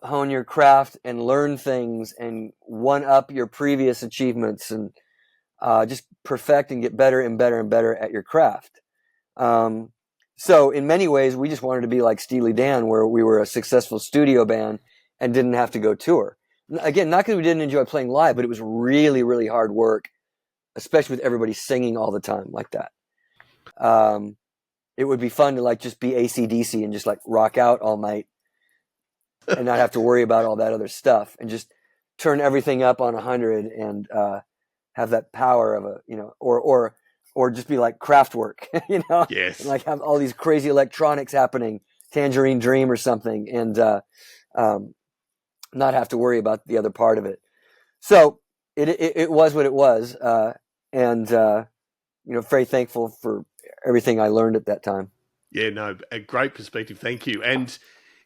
S1: hone your craft and learn things and one up your previous achievements and just perfect and get better and better and better at your craft. So in many ways, we just wanted to be like Steely Dan, where we were a successful studio band and didn't have to go tour. Again, not because we didn't enjoy playing live, but it was really, really hard work, especially with everybody singing all the time like that. It would be fun to like just be AC/DC and just like rock out all night and not have to worry about all that other stuff and just turn everything up on 100 and have that power of or just be like Kraftwerk,
S2: Yes.
S1: and like have all these crazy electronics happening, Tangerine Dream or something, and not have to worry about the other part of it. So it was what it was, and very thankful for everything I learned at that time.
S2: Yeah, no, a great perspective. Thank you. And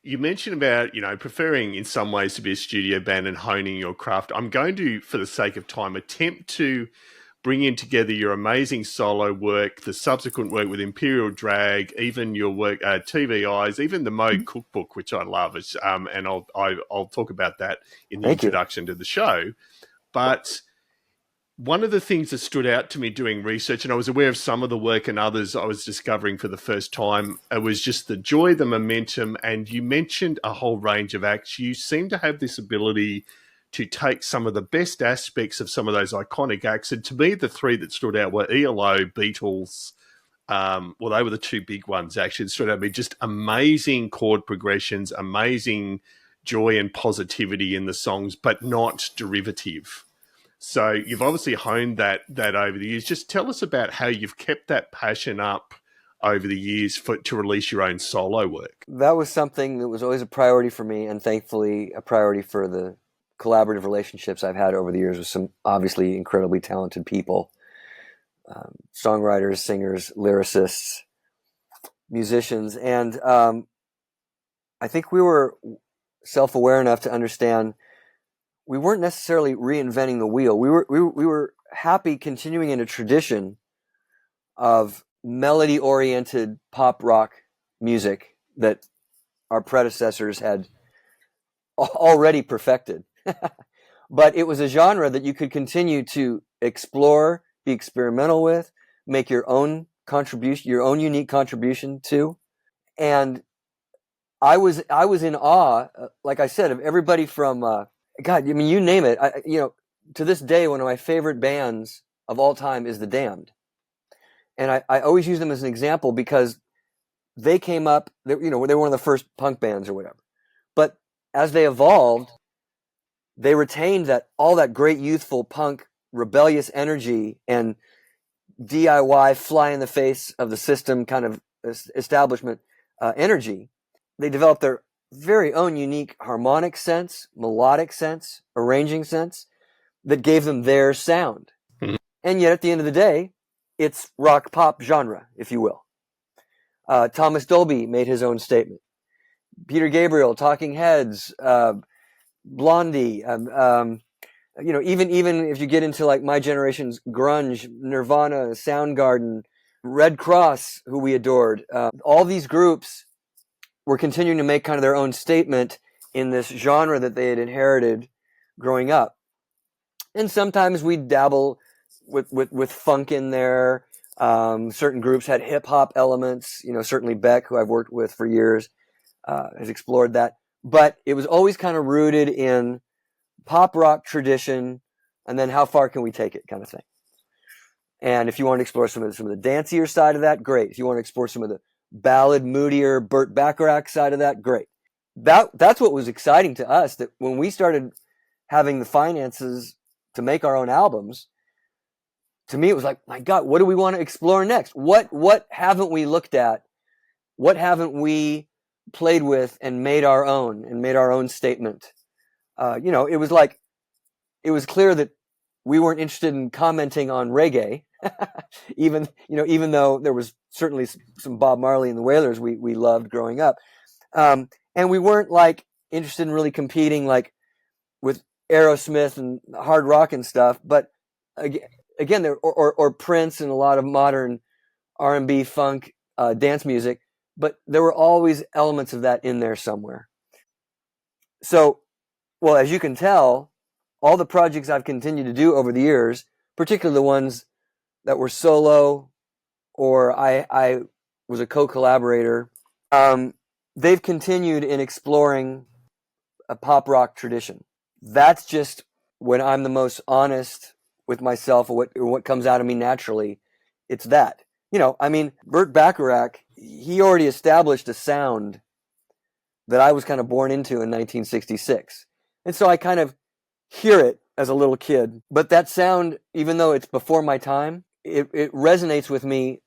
S2: you mentioned about, preferring in some ways to be a studio band and honing your craft. I'm going to, for the sake of time, attempt to bring in together your amazing solo work, the subsequent work with Imperial Drag, even your work, TV Eyes, even the Moog Cookbook, which I love. And I'll talk about that in the introduction to the show. But one of the things that stood out to me doing research, and I was aware of some of the work and others I was discovering for the first time, it was just the joy, the momentum, and you mentioned a whole range of acts. You seem to have this ability to take some of the best aspects of some of those iconic acts. And to me, the three that stood out were ELO, Beatles. Well, they were the two big ones, actually, that stood out to me. Just amazing chord progressions, amazing joy and positivity in the songs, but not derivative. So you've obviously honed that over the years. Just tell us about how you've kept that passion up over the years to release your own solo work.
S1: That was something that was always a priority for me, and thankfully a priority for the collaborative relationships I've had over the years with some obviously incredibly talented people, songwriters, singers, lyricists, musicians. And I think we were self-aware enough to understand we weren't necessarily reinventing the wheel. We were happy continuing in a tradition of melody-oriented pop rock music that our predecessors had already perfected. But it was a genre that you could continue to explore, be experimental with, make your own contribution, your own unique contribution to. And I was in awe, like I said, of everybody from God, I mean, you name it. To this day, one of my favorite bands of all time is The Damned. And I always use them as an example because they came up, they were one of the first punk bands or whatever. But as they evolved, they retained all that great youthful punk rebellious energy and DIY fly in the face of the system kind of establishment energy. They developed their very own unique harmonic sense, melodic sense, arranging sense that gave them their sound.
S2: Mm-hmm.
S1: And yet at the end of the day, it's rock pop genre, if you will. Thomas Dolby made his own statement. Peter Gabriel, Talking Heads, Blondie, even if you get into like my generation's grunge, Nirvana, Soundgarden, Red Cross, who we adored, all these groups were continuing to make kind of their own statement in this genre that they had inherited growing up. And sometimes we dabble with funk in there. Certain groups had hip hop elements. Certainly Beck, who I've worked with for years, has explored that. But it was always kind of rooted in pop rock tradition and then how far can we take it, kind of thing. And if you want to explore some of the dancier side of that, great. If you want to explore some of the ballad, moodier Burt Bacharach side of that, great. That's what was exciting to us, that when we started having the finances to make our own albums, to me it was like, my God, what do we want to explore next? What haven't we looked at? What haven't we played with and made our own statement? It was like, it was clear that we weren't interested in commenting on reggae, even though there was certainly some Bob Marley and the Wailers we loved growing up. And we weren't like interested in really competing like with Aerosmith and hard rock and stuff, but again, there or Prince and a lot of modern R&B, funk, dance music, but there were always elements of that in there somewhere. So, well, as you can tell, all the projects I've continued to do over the years, particularly the ones that were solo or I was a co-collaborator, they've continued in exploring a pop rock tradition. That's just when I'm the most honest with myself, or what comes out of me naturally. It's that. Burt Bacharach, he already established a sound that I was kind of born into in 1966. And so I kind of hear it as a little kid. But that sound, even though it's before my time, it resonates with me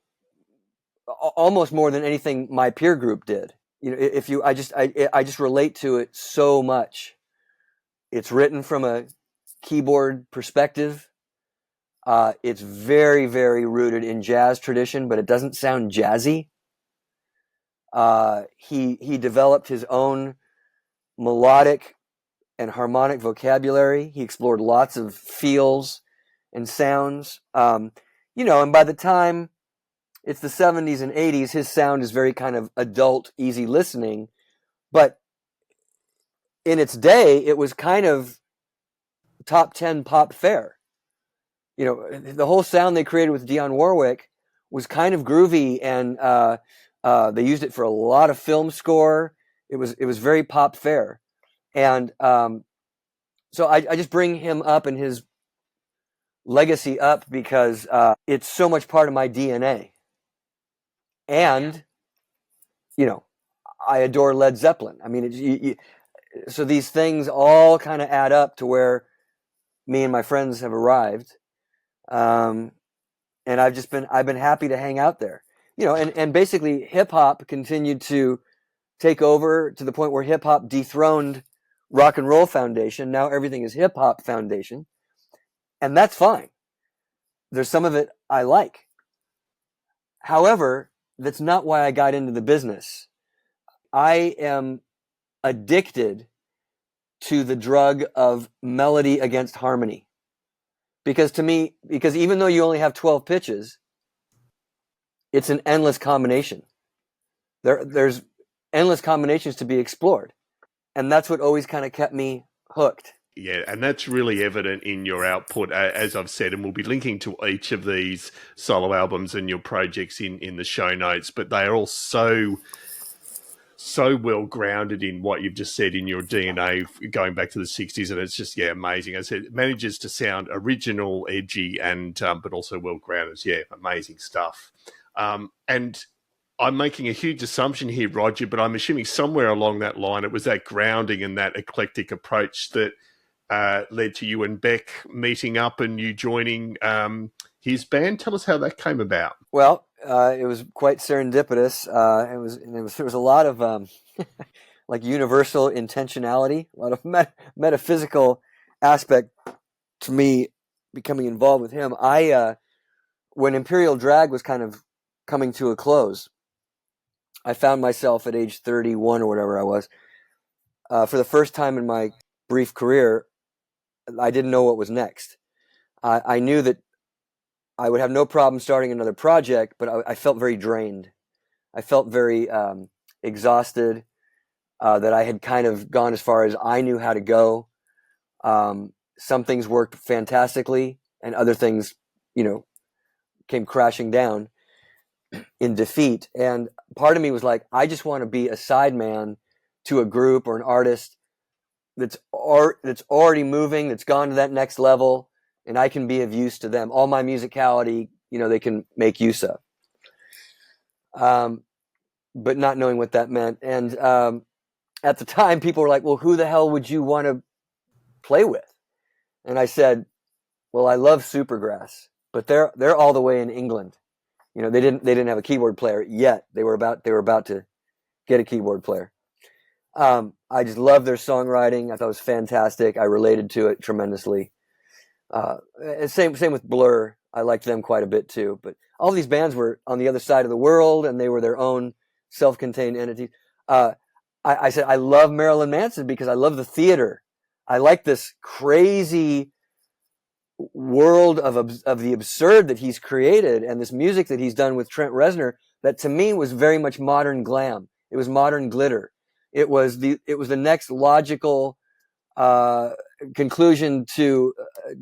S1: almost more than anything my peer group did. I just relate to it so much. It's written from a keyboard perspective. It's very, very rooted in jazz tradition, but it doesn't sound jazzy. He developed his own melodic and harmonic vocabulary. He explored lots of feels and sounds. And by the time it's the 70s and 80s, his sound is very kind of adult, easy listening. But in its day, it was kind of top 10 pop fare. The whole sound they created with Dionne Warwick was kind of groovy, and they used it for a lot of film score. It was very pop fare. And so I just bring him up and his legacy up because it's so much part of my DNA. And, I adore Led Zeppelin. I mean, so these things all kind of add up to where me and my friends have arrived. And I've been happy to hang out there, and basically hip hop continued to take over to the point where hip hop dethroned Rock and Roll Foundation. Now everything is Hip Hop Foundation, and that's fine. There's some of it I like. However, that's not why I got into the business. I am addicted to the drug of melody against harmony. Because even though you only have 12 pitches, it's an endless combination. There's endless combinations to be explored. And that's what always kind of kept me hooked.
S2: Yeah, and that's really evident in your output, as I've said, and we'll be linking to each of these solo albums and your projects in the show notes, but they are all so well grounded in what you've just said in your DNA going back to the 60s, and it's just, amazing. As I said, it manages to sound original, edgy, and but also well grounded. Yeah, amazing stuff. And I'm making a huge assumption here, Roger, but I'm assuming somewhere along that line it was that grounding and that eclectic approach that led to you and Beck meeting up and you joining his band. Tell us how that came about.
S1: Well, it was quite serendipitous. There was a lot of like universal intentionality, a lot of metaphysical aspect to me becoming involved with him. When Imperial Drag was kind of coming to a close, I found myself at age 31 or whatever I was. For the first time in my brief career, I didn't know what was next. I knew that I would have no problem starting another project, but I felt very drained. I felt very exhausted, that I had kind of gone as far as I knew how to go. Some things worked fantastically, and other things, came crashing down in defeat. And part of me was like, I just want to be a sideman to a group or an artist that's already moving, that's gone to that next level, and I can be of use to them. All my musicality, they can make use of. But not knowing what that meant. And at the time, people were like, well, who the hell would you want to play with? And I said, well, I love Supergrass, but they're all the way in England. They didn't have a keyboard player yet. They were about to get a keyboard player. I just love their songwriting. I thought it was fantastic. I related to it tremendously. Same with Blur. I liked them quite a bit too. But all these bands were on the other side of the world, and they were their own self-contained entities. I said I love Marilyn Manson because I love the theater. I like this crazy world of the absurd that he's created, and this music that he's done with Trent Reznor that to me was very much modern glam. It was modern glitter. It was the next logical conclusion to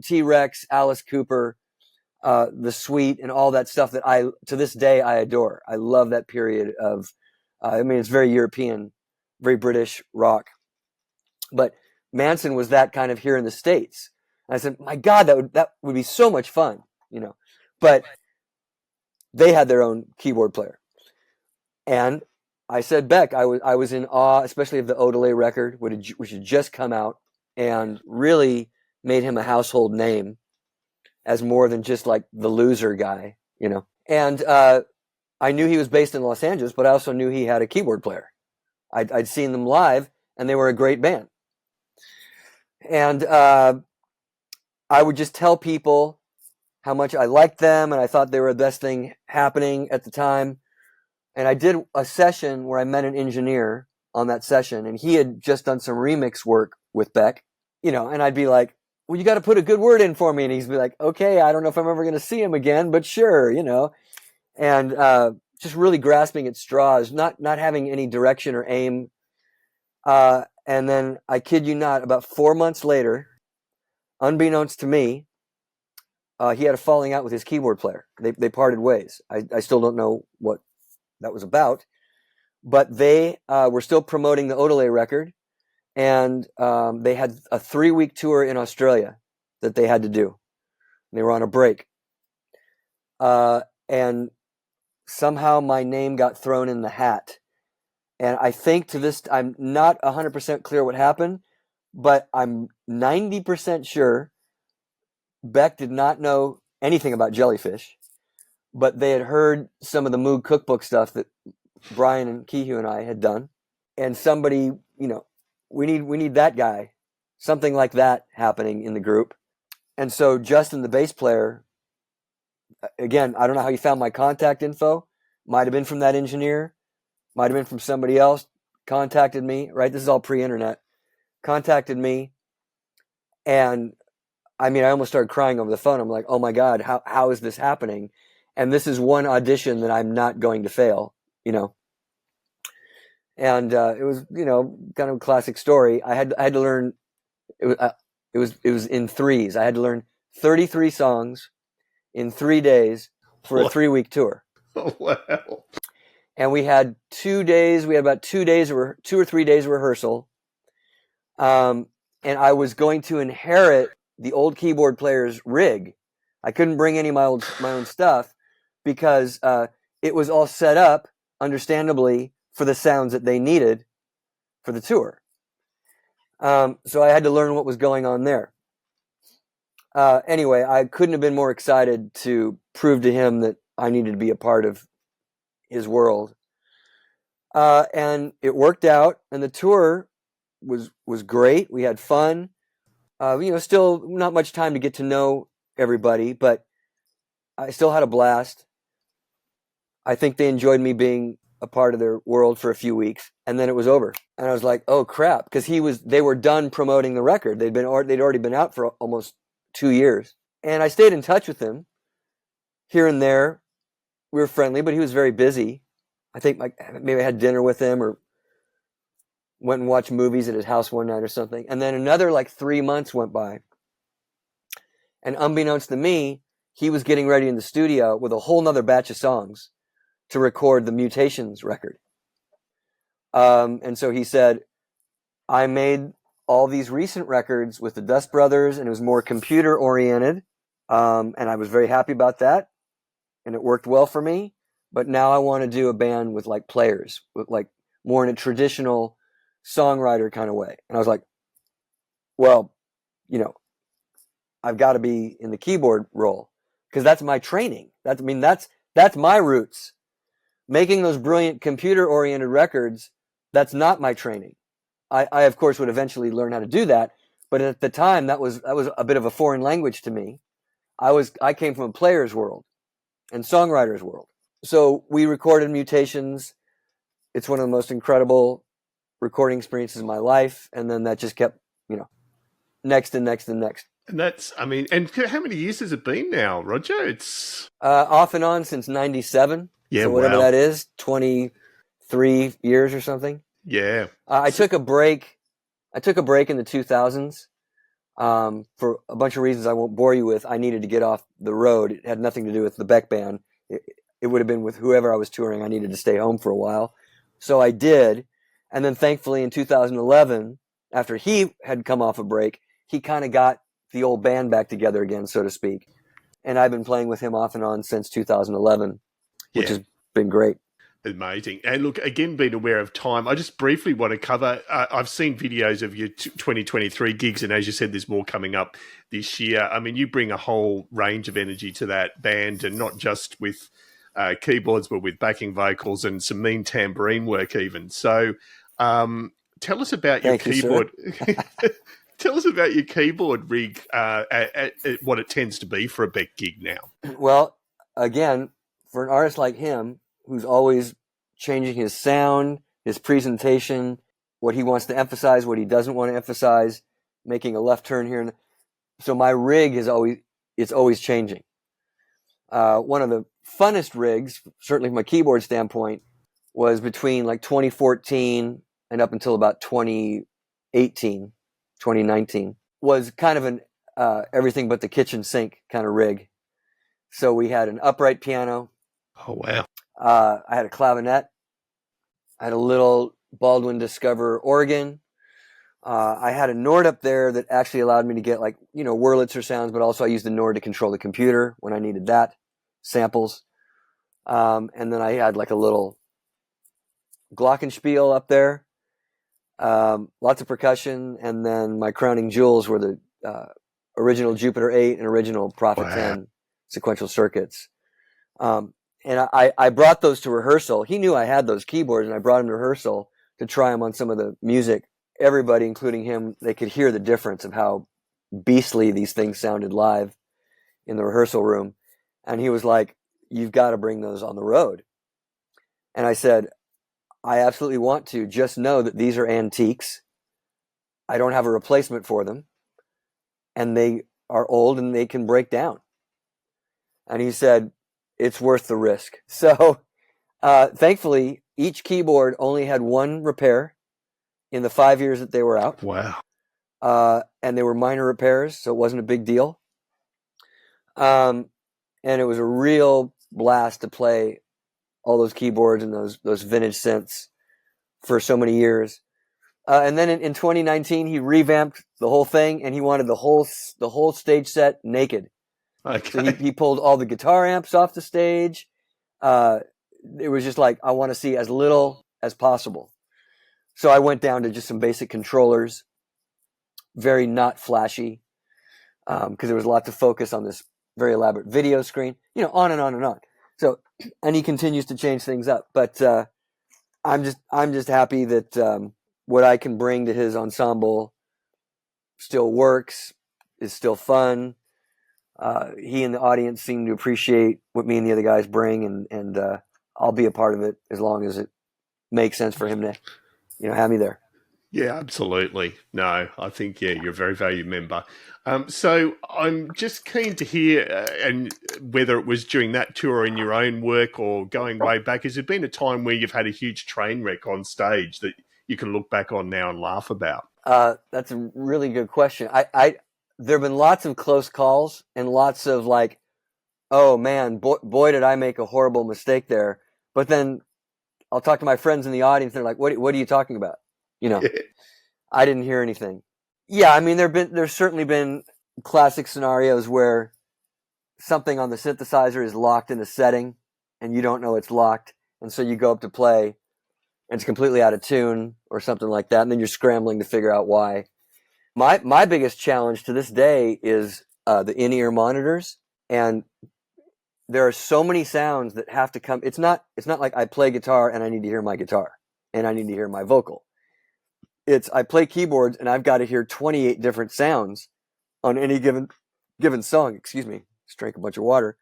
S1: T-Rex, Alice Cooper, the Sweet, and all that stuff that to this day I adore. I love that period of it's very European, very British rock. But Manson was that kind of here in the States. And I said, my God, that would be so much fun, But they had their own keyboard player. And I said, Beck, I was in awe, especially of the Odelay record, which had just come out and really made him a household name as more than just like the loser guy, And I knew he was based in Los Angeles, but I also knew he had a keyboard player. I'd seen them live, and they were a great band. And I would just tell people how much I liked them, and I thought they were the best thing happening at the time. And I did a session where I met an engineer on that session, and he had just done some remix work with Beck, and I'd be like, well, you got to put a good word in for me. And he'd be like, okay, I don't know if I'm ever going to see him again, but sure, and just really grasping at straws, not having any direction or aim. And then I kid you not, about 4 months later, unbeknownst to me, he had a falling out with his keyboard player. They parted ways. I still don't know what that was about, but they were still promoting the Odelay record, and they had a 3-week tour in Australia that they had to do. They were on a break, and somehow my name got thrown in the hat. And I think I'm not 100% clear what happened, but I'm 90% sure Beck did not know anything about Jellyfish, but they had heard some of the Moog Cookbook stuff that Brian and Kehoe and I had done. And somebody, we need that guy, something like that happening in the group. And so Justin, the bass player, again, I don't know how he found my contact info. Might have been from that engineer. Might have been from somebody else. Contacted me, right? This is all pre-internet. Contacted me. And I almost started crying over the phone. I'm like, oh my God, how is this happening? And this is one audition that I'm not going to fail, And it was, kind of a classic story. I had to learn. It was in threes. I had to learn 33 songs in 3 days for a 3-week tour.
S2: Oh, wow.
S1: And we had 2 days. We had about 2 days or 2 or 3 days of rehearsal. And I was going to inherit the old keyboard player's rig. I couldn't bring any of my own stuff because it was all set up, understandably, for the sounds that they needed for the tour. So I had to learn what was going on there. Anyway, I couldn't have been more excited to prove to him that I needed to be a part of his world. And it worked out, and the tour was great. We had fun. Still not much time to get to know everybody, but I still had a blast. I think they enjoyed me being a part of their world for a few weeks, and then it was over. And I was like, oh crap, because they were done promoting the record. They'd already been out for almost 2 years. And I stayed in touch with him here and there. We were friendly, but he was very busy. I think maybe I had dinner with him or went and watched movies at his house one night or something. And then another 3 months went by. And unbeknownst to me, he was getting ready in the studio with a whole nother batch of songs to record the Mutations record. And so he said, I made all these recent records with the Dust Brothers, and it was more computer oriented. And I was very happy about that, and it worked well for me. But now I want to do a band with like players, with like more in a traditional songwriter kind of way. And I was like, well, you know, I've got to be in the keyboard role because that's my training. That's my roots. Making those brilliant computer-oriented records, that's not my training. I of course would eventually learn how to do that, but at the time that was a bit of a foreign language to me. I came from a player's world and songwriter's world. So we recorded Mutations. It's one of the most incredible recording experiences of my life, and then that just kept, next and next and next.
S2: And that's, I mean, and how many years has it been now, Roger? It's
S1: off and on since '97.
S2: Yeah,
S1: so whatever
S2: wow.
S1: that is, 23 years or something.
S2: Yeah.
S1: I took a break. I took a break in the 2000s for a bunch of reasons I won't bore you with. I needed to get off the road. It had nothing to do with the Beck band. It would have been with whoever I was touring. I needed to stay home for a while. So I did. And then thankfully in 2011, after he had come off a break, he kind of got the old band back together again, so to speak. And I've been playing with him off and on since 2011, which has been great.
S2: Amazing. And look, again, being aware of time, I just briefly want to cover, I've seen videos of your 2023 gigs, and as you said, there's more coming up this year. I mean, you bring a whole range of energy to that band, and not just with keyboards, but with backing vocals and some mean tambourine work even. So tell us about your keyboard. Tell us about your keyboard rig, at what it tends to be for a Beck gig now.
S1: Well, again, for an artist like him, who's always changing his sound, his presentation, what he wants to emphasize, what he doesn't want to emphasize, making a left turn here. So my rig is always changing. One of the funnest rigs, certainly from a keyboard standpoint, was between like 2014 and up until about 2018, 2019, was kind of an everything but the kitchen sink kind of rig. So we had an upright piano.
S2: Oh, wow.
S1: I had a clavinet. I had a little Baldwin Discover organ. I had a Nord up there that actually allowed me to get like, Wurlitzer sounds, but also I used the Nord to control the computer when I needed that, samples. And then I had like a little glockenspiel up there. Lots of percussion. And then my crowning jewels were the original Jupiter 8 and original Prophet 10 sequential circuits. And I brought those to rehearsal. He knew I had those keyboards, and I brought him to rehearsal to try them on some of the music. Everybody, including him, they could hear the difference of how beastly these things sounded live in the rehearsal room. And he was like, "You've got to bring those on the road." And I said, "I absolutely want to. Just know that these are antiques. I don't have a replacement for them. And they are old and they can break down." And he said, "It's worth the risk." So thankfully, each keyboard only had one repair in the 5 years that they were out.
S2: Wow.
S1: And they were minor repairs, so it wasn't a big deal. And it was a real blast to play all those keyboards and those vintage synths for so many years. And then in 2019, he revamped the whole thing, and he wanted the whole stage set naked.
S2: Okay.
S1: So he pulled all the guitar amps off the stage. It was just like, I want to see as little as possible. So I went down to just some basic controllers, very not flashy, because there was a lot to focus on this very elaborate video screen, on and on and on. So, and he continues to change things up. But I'm just happy that what I can bring to his ensemble still works, is still fun. He and the audience seem to appreciate what me and the other guys bring, and I'll be a part of it as long as it makes sense for him to, have me there.
S2: Yeah, absolutely. No, I think, you're a very valued member. So I'm just keen to hear, and whether it was during that tour or in your own work or going way back, has there been a time where you've had a huge train wreck on stage that you can look back on now and laugh about?
S1: That's a really good question. There have been lots of close calls and lots of like, oh man, boy, did I make a horrible mistake there. But then I'll talk to my friends in the audience. And they're like, what are you talking about? I didn't hear anything. Yeah. I mean, there's certainly been classic scenarios where something on the synthesizer is locked in a setting and you don't know it's locked. And so you go up to play and it's completely out of tune or something like that. And then you're scrambling to figure out why. My biggest challenge to this day is the in-ear monitors. And there are so many sounds that have to come. It's not like I play guitar and I need to hear my guitar and I need to hear my vocal. It's I play keyboards and I've got to hear 28 different sounds on any given song. Excuse me. Just drank a bunch of water.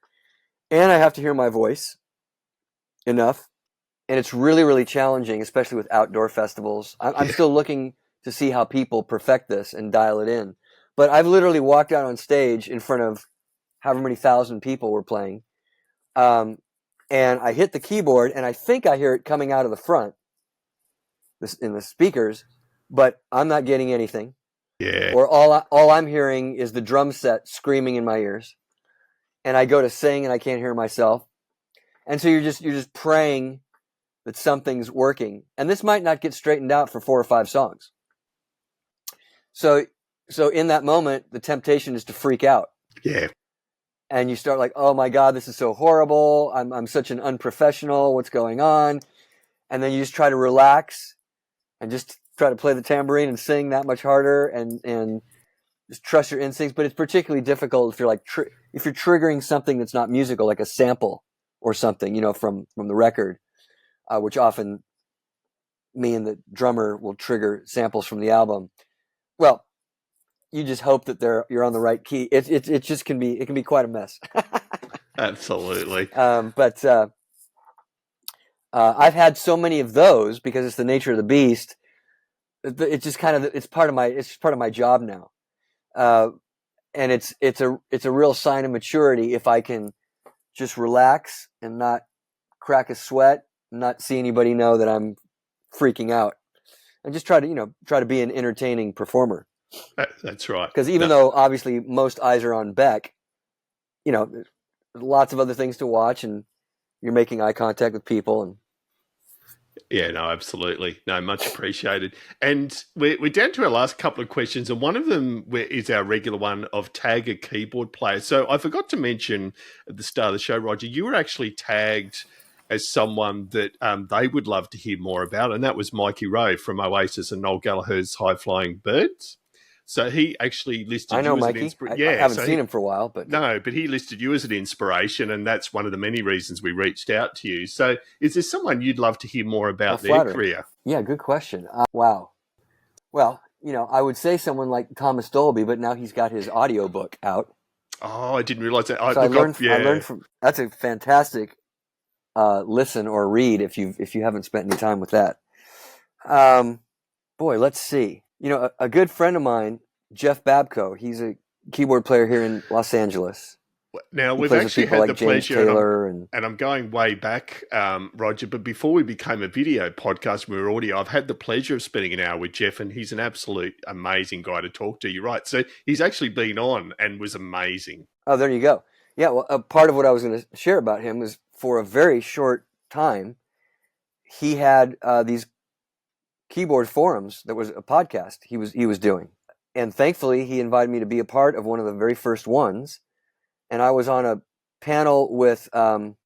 S1: And I have to hear my voice enough. And it's really, really challenging, especially with outdoor festivals. I'm still looking to see how people perfect this and dial it in. But I've literally walked out on stage in front of however many thousand people were playing. And I hit the keyboard and I think I hear it coming out of the front in the speakers, but I'm not getting anything.
S2: Yeah.
S1: Or all I'm hearing is the drum set screaming in my ears. And I go to sing and I can't hear myself. And so you're just praying that something's working. And this might not get straightened out for 4 or 5 songs. So in that moment, the temptation is to freak out.
S2: Yeah.
S1: And you start like, oh my God, this is so horrible. I'm such an unprofessional. What's going on? And then you just try to relax and just try to play the tambourine and sing that much harder and just trust your instincts. But it's particularly difficult if you're like, if you're triggering something that's not musical, like a sample or something, from the record, which often me and the drummer will trigger samples from the album. Well, you just hope that you're on the right key. It just can be quite a mess.
S2: Absolutely.
S1: But I've had so many of those because it's the nature of the beast. It's just it's part of my job now. And it's a real sign of maturity if I can just relax and not crack a sweat, not see anybody know that I'm freaking out, and just try to be an entertaining performer.
S2: That's right.
S1: Because even though obviously most eyes are on Beck, there's lots of other things to watch, and you're making eye contact with people. And
S2: yeah, no, absolutely. No, much appreciated. And we're down to our last couple of questions, and one of them is our regular one of tag a keyboard player. So I forgot to mention at the start of the show, Roger, you were actually tagged as someone that they would love to hear more about, and that was Mikey Rowe from Oasis and Noel Gallagher's High Flying Birds. So he actually listed you as
S1: Mikey.
S2: an inspiration.
S1: I haven't seen him for a while, but
S2: but he listed you as an inspiration, and that's one of the many reasons we reached out to you. So, is there someone you'd love to hear more about their career?
S1: Yeah, good question. Wow. Well, I would say someone like Thomas Dolby, but now he's got his audiobook out.
S2: Oh, I didn't realize that.
S1: I learned from. That's a fantastic listen or read if you haven't spent any time with that. Boy, let's see. A good friend of mine, Jeff Babko, he's a keyboard player here in Los Angeles.
S2: Now, we've actually had the pleasure,
S1: and
S2: I'm going way back, Roger, but before we became a video podcast, we were audio, I've had the pleasure of spending an hour with Jeff, and he's an absolute amazing guy to talk to. You're right. So he's actually been on and was amazing.
S1: Oh, there you go. Yeah, well, a part of what I was going to share about him was for a very short time, he had these keyboard forums. That was a podcast he was doing, and thankfully he invited me to be a part of one of the very first ones, and I was on a panel with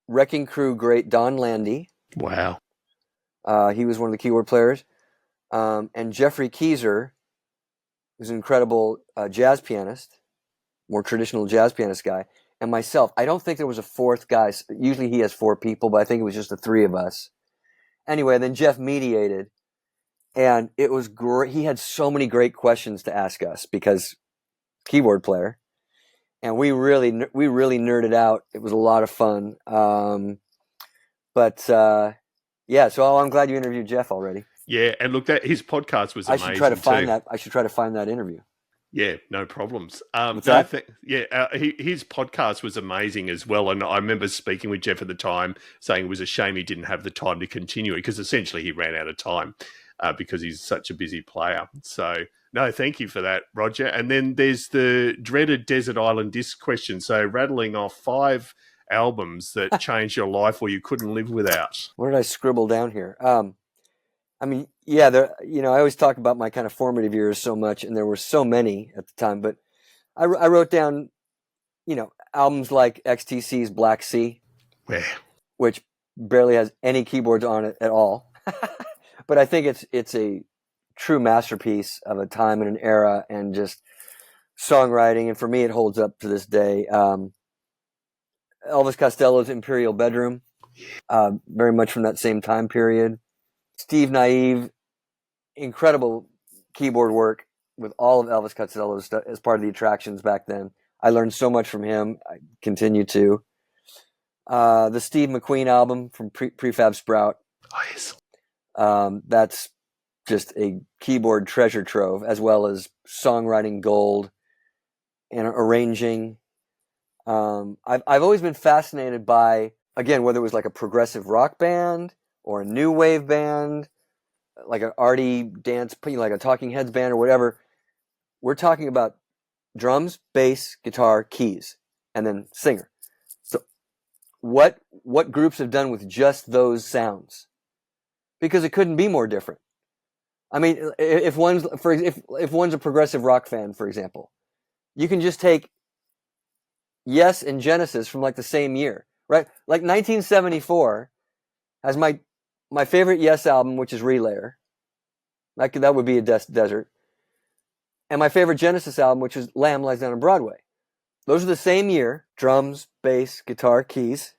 S1: Wrecking Crew great Don Landy.
S2: Wow.
S1: He was one of the keyboard players, and Jeffrey Keyser, who's an incredible jazz pianist, more traditional jazz pianist guy, and myself. I don't think there was a fourth guy. Usually he has 4 people, but I think it was just the 3 of us. Anyway, then Jeff mediated. And it was great. He had so many great questions to ask us because keyboard player, and we really nerded out. It was a lot of fun. Yeah. So I'm glad you interviewed Jeff already.
S2: Yeah, and look, his podcast was amazing.
S1: I should try to find that interview.
S2: Yeah, no problems. His podcast was amazing as well. And I remember speaking with Jeff at the time, saying it was a shame he didn't have the time to continue it because essentially he ran out of time. Because he's such a busy player. So, no, thank you for that, Roger. And then there's the dreaded Desert Island Disc question. So, rattling off 5 albums that changed your life or you couldn't live without.
S1: What did I scribble down here? I always talk about my kind of formative years so much, and there were so many at the time. But I wrote down, albums like XTC's Black Sea,
S2: Yeah.
S1: which barely has any keyboards on it at all. But I think it's a true masterpiece of a time and an era and just songwriting. And for me, it holds up to this day. Elvis Costello's Imperial Bedroom, very much from that same time period. Steve Naive, incredible keyboard work with all of Elvis Costello's stuff as part of the attractions back then. I learned so much from him. I continue to. The Steve McQueen album from Prefab Sprout.
S2: Oh, yes.
S1: That's just a keyboard treasure trove, as well as songwriting gold and arranging. I've always been fascinated by, again, whether it was like a progressive rock band or a new wave band, like an arty dance, like a Talking Heads band or whatever. We're talking about drums, bass, guitar, keys, and then singer. So what groups have done with just those sounds? Because it couldn't be more different. I mean, if one's a progressive rock fan, for example, you can just take Yes and Genesis from like the same year, right? Like 1974 has my favorite Yes album, which is Relayer. That would be a desert. And my favorite Genesis album, which is Lamb Lies Down on Broadway. Those are the same year, drums, bass, guitar, keys,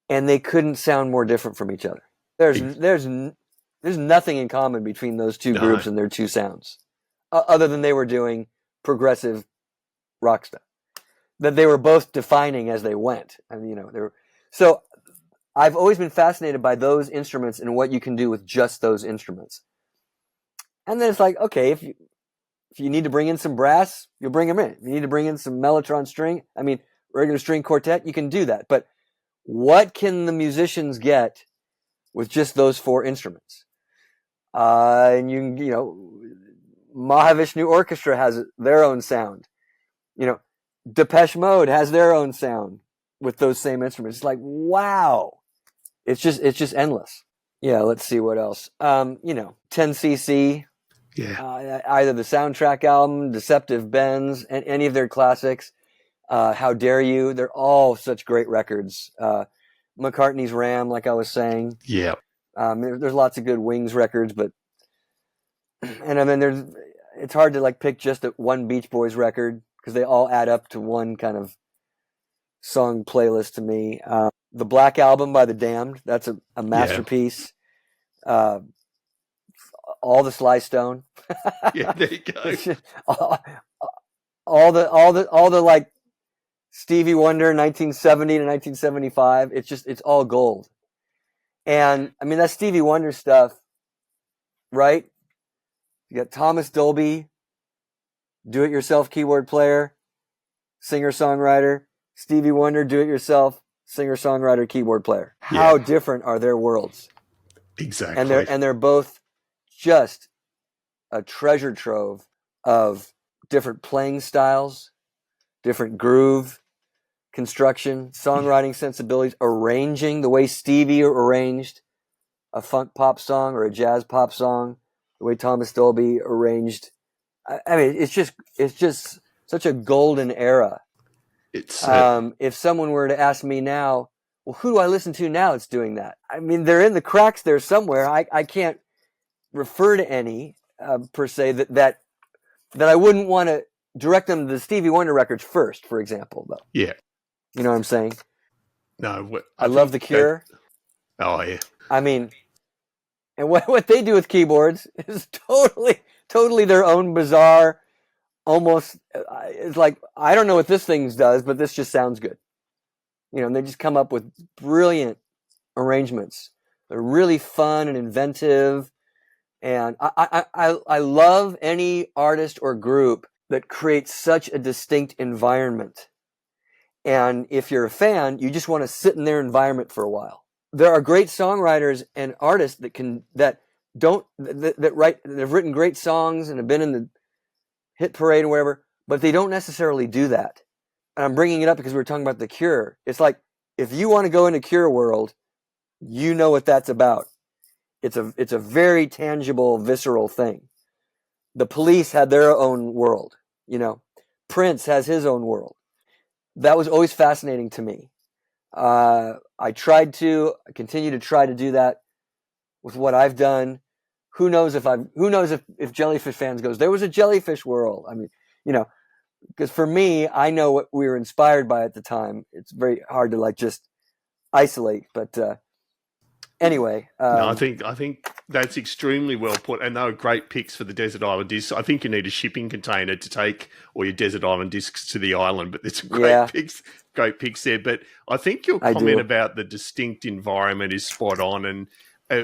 S1: and they couldn't sound more different from each other. There's nothing in common between those two groups and their two sounds, other than they were doing progressive rock stuff that they were both defining as they went. I mean, so I've always been fascinated by those instruments and what you can do with just those instruments. And then it's like, okay, if you need to bring in some brass, you'll bring them in. If you need to bring in some mellotron string, regular string quartet, you can do that. But what can the musicians get with just those four instruments? And Mahavishnu Orchestra has their own sound. Depeche Mode has their own sound with those same instruments. It's like, wow. It's just endless. Yeah, let's see what else. 10cc.
S2: Yeah.
S1: Either the soundtrack album, Deceptive Bends, and any of their classics. How Dare You? They're all such great records. McCartney's Ram, like I was saying.
S2: Yeah.
S1: There's lots of good Wings records, it's hard to like pick just one Beach Boys record because they all add up to one kind of song playlist to me. The Black Album by The Damned, that's a masterpiece. Yeah. All the Sly Stone.
S2: Yeah, there you go.
S1: all the like Stevie Wonder 1970 to 1975. It's all gold. And I mean, that Stevie Wonder stuff, right? You got Thomas Dolby, do-it-yourself keyboard player, singer-songwriter. Stevie Wonder, do-it-yourself, singer-songwriter, keyboard player. Yeah. How different are their worlds?
S2: Exactly.
S1: And they're both just a treasure trove of different playing styles, different groove construction, songwriting sensibilities, arranging the way Stevie arranged a funk pop song or a jazz pop song, the way Thomas Dolby arranged. I mean, it's just such a golden era. If someone were to ask me now, well, who do I listen to now that's doing that? I mean, they're in the cracks there somewhere. I can't refer to any per se that I wouldn't want to direct them to the Stevie Wonder records first, for example, though.
S2: Yeah.
S1: You know what I'm saying?
S2: No.
S1: I love The Cure.
S2: Oh, yeah.
S1: I mean, and what they do with keyboards is totally their own bizarre, almost, it's like, I don't know what this thing does, but this just sounds good. And they just come up with brilliant arrangements. They're really fun and inventive. And I love any artist or group that creates such a distinct environment. And if you're a fan, you just want to sit in their environment for a while. There are great songwriters and artists that have written great songs and have been in the hit parade or whatever, but they don't necessarily do that. And I'm bringing it up because we were talking about The Cure. It's like, if you want to go into Cure world, you know what that's about. It's a very tangible, visceral thing. The Police had their own world, Prince has his own world. that was always fascinating to me. I continue to try to do that with what I've done. Who knows if Jellyfish fans goes, there was a Jellyfish world. I mean, because for me, I know what we were inspired by at the time. It's very hard to just isolate, but anyway.
S2: No, I think that's extremely well put, and they were great picks for the Desert Island discs. I think you need a shipping container to take all your Desert Island discs to the island, but there's some great picks there. But I think your comment about the distinct environment is spot on, and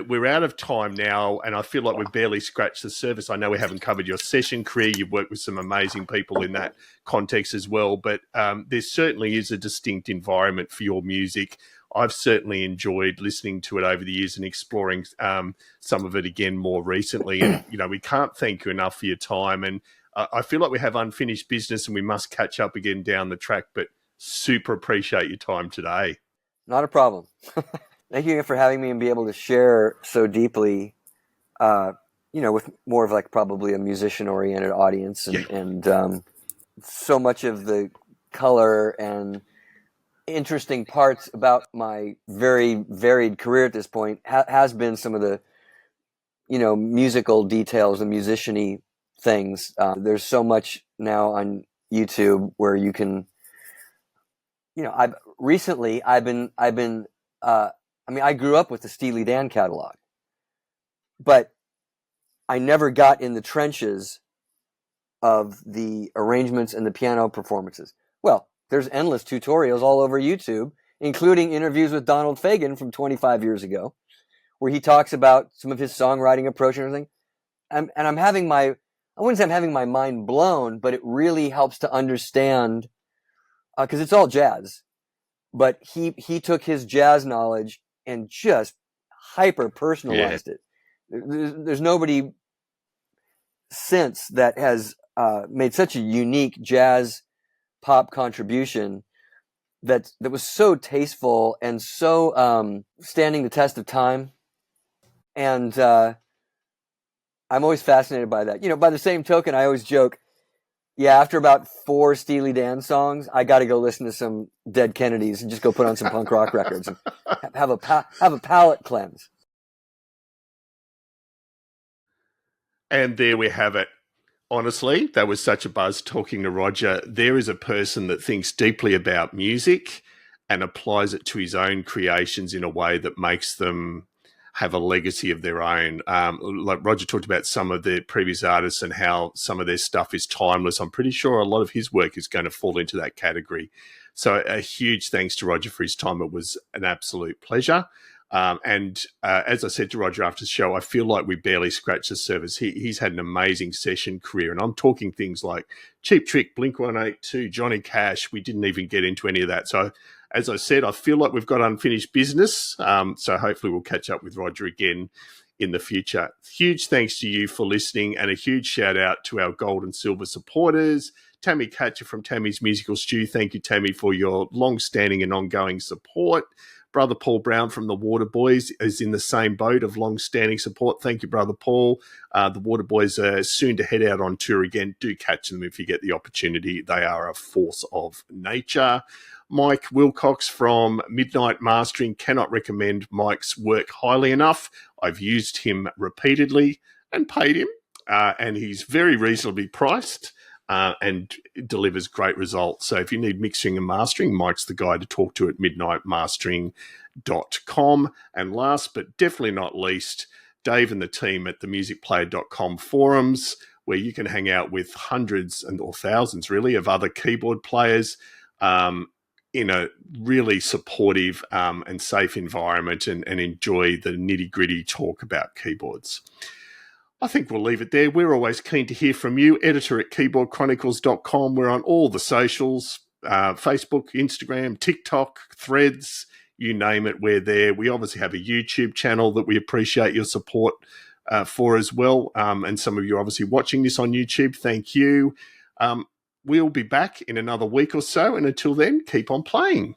S2: we're out of time now, and I feel like we've barely scratched the surface. I know we haven't covered your session career. You've worked with some amazing people in that context as well, but there certainly is a distinct environment for your music. I've certainly enjoyed listening to it over the years and exploring some of it again more recently. And, we can't thank you enough for your time. And I feel like we have unfinished business and we must catch up again down the track, but super appreciate your time today.
S1: Not a problem. Thank you for having me and be able to share so deeply, with more of probably a musician-oriented audience and so much of the color and interesting parts about my very varied career at this point has been some of the musical details and musician-y things. There's so much now on YouTube where you can I grew up with the Steely Dan catalog, but I never got in the trenches of the arrangements and the piano performances. Well, there's endless tutorials all over YouTube, including interviews with Donald Fagen from 25 years ago, where he talks about some of his songwriting approach and everything. And I wouldn't say I'm having my mind blown, but it really helps to understand, because it's all jazz. But he took his jazz knowledge and just hyper personalized it. There's nobody since that has made such a unique jazz pop contribution that was so tasteful and so standing the test of time. And I'm always fascinated by that. By the same token, I always joke, after about 4 Steely Dan songs, I got to go listen to some Dead Kennedys and just go put on some punk rock records and have a palate cleanse.
S2: And there we have it. Honestly, that was such a buzz talking to Roger. There is a person that thinks deeply about music and applies it to his own creations in a way that makes them have a legacy of their own. Like Roger talked about some of the previous artists and how some of their stuff is timeless. I'm pretty sure a lot of his work is going to fall into that category. So a huge thanks to Roger for his time. It was an absolute pleasure. And as I said to Roger after the show, I feel like we barely scratched the surface. He's had an amazing session career, and I'm talking things like Cheap Trick, Blink-182, Johnny Cash. We didn't even get into any of that. So as I said, I feel like we've got unfinished business. So hopefully we'll catch up with Roger again in the future. Huge thanks to you for listening, and a huge shout out to our gold and silver supporters. Tammy Catcher from Tammy's Musical Stew. Thank you, Tammy, for your long-standing and ongoing support. Brother Paul Brown from the Waterboys is in the same boat of long-standing support. Thank you, Brother Paul. The Waterboys are soon to head out on tour again. Do catch them if you get the opportunity. They are a force of nature. Mike Wilcox from Midnight Mastering. Cannot recommend Mike's work highly enough. I've used him repeatedly and paid him, and he's very reasonably priced. And delivers great results. So if you need mixing and mastering, Mike's the guy to talk to at midnightmastering.com. And last but definitely not least, Dave and the team at the musicplayer.com forums, where you can hang out with hundreds or thousands, really, of other keyboard players in a really supportive and safe environment and enjoy the nitty-gritty talk about keyboards. I think we'll leave it there. We're always keen to hear from you. Editor at keyboardchronicles.com. We're on all the socials, Facebook, Instagram, TikTok, Threads, you name it, we're there. We obviously have a YouTube channel that we appreciate your support for as well. And some of you are obviously watching this on YouTube. Thank you. We'll be back in another week or so. And until then, keep on playing.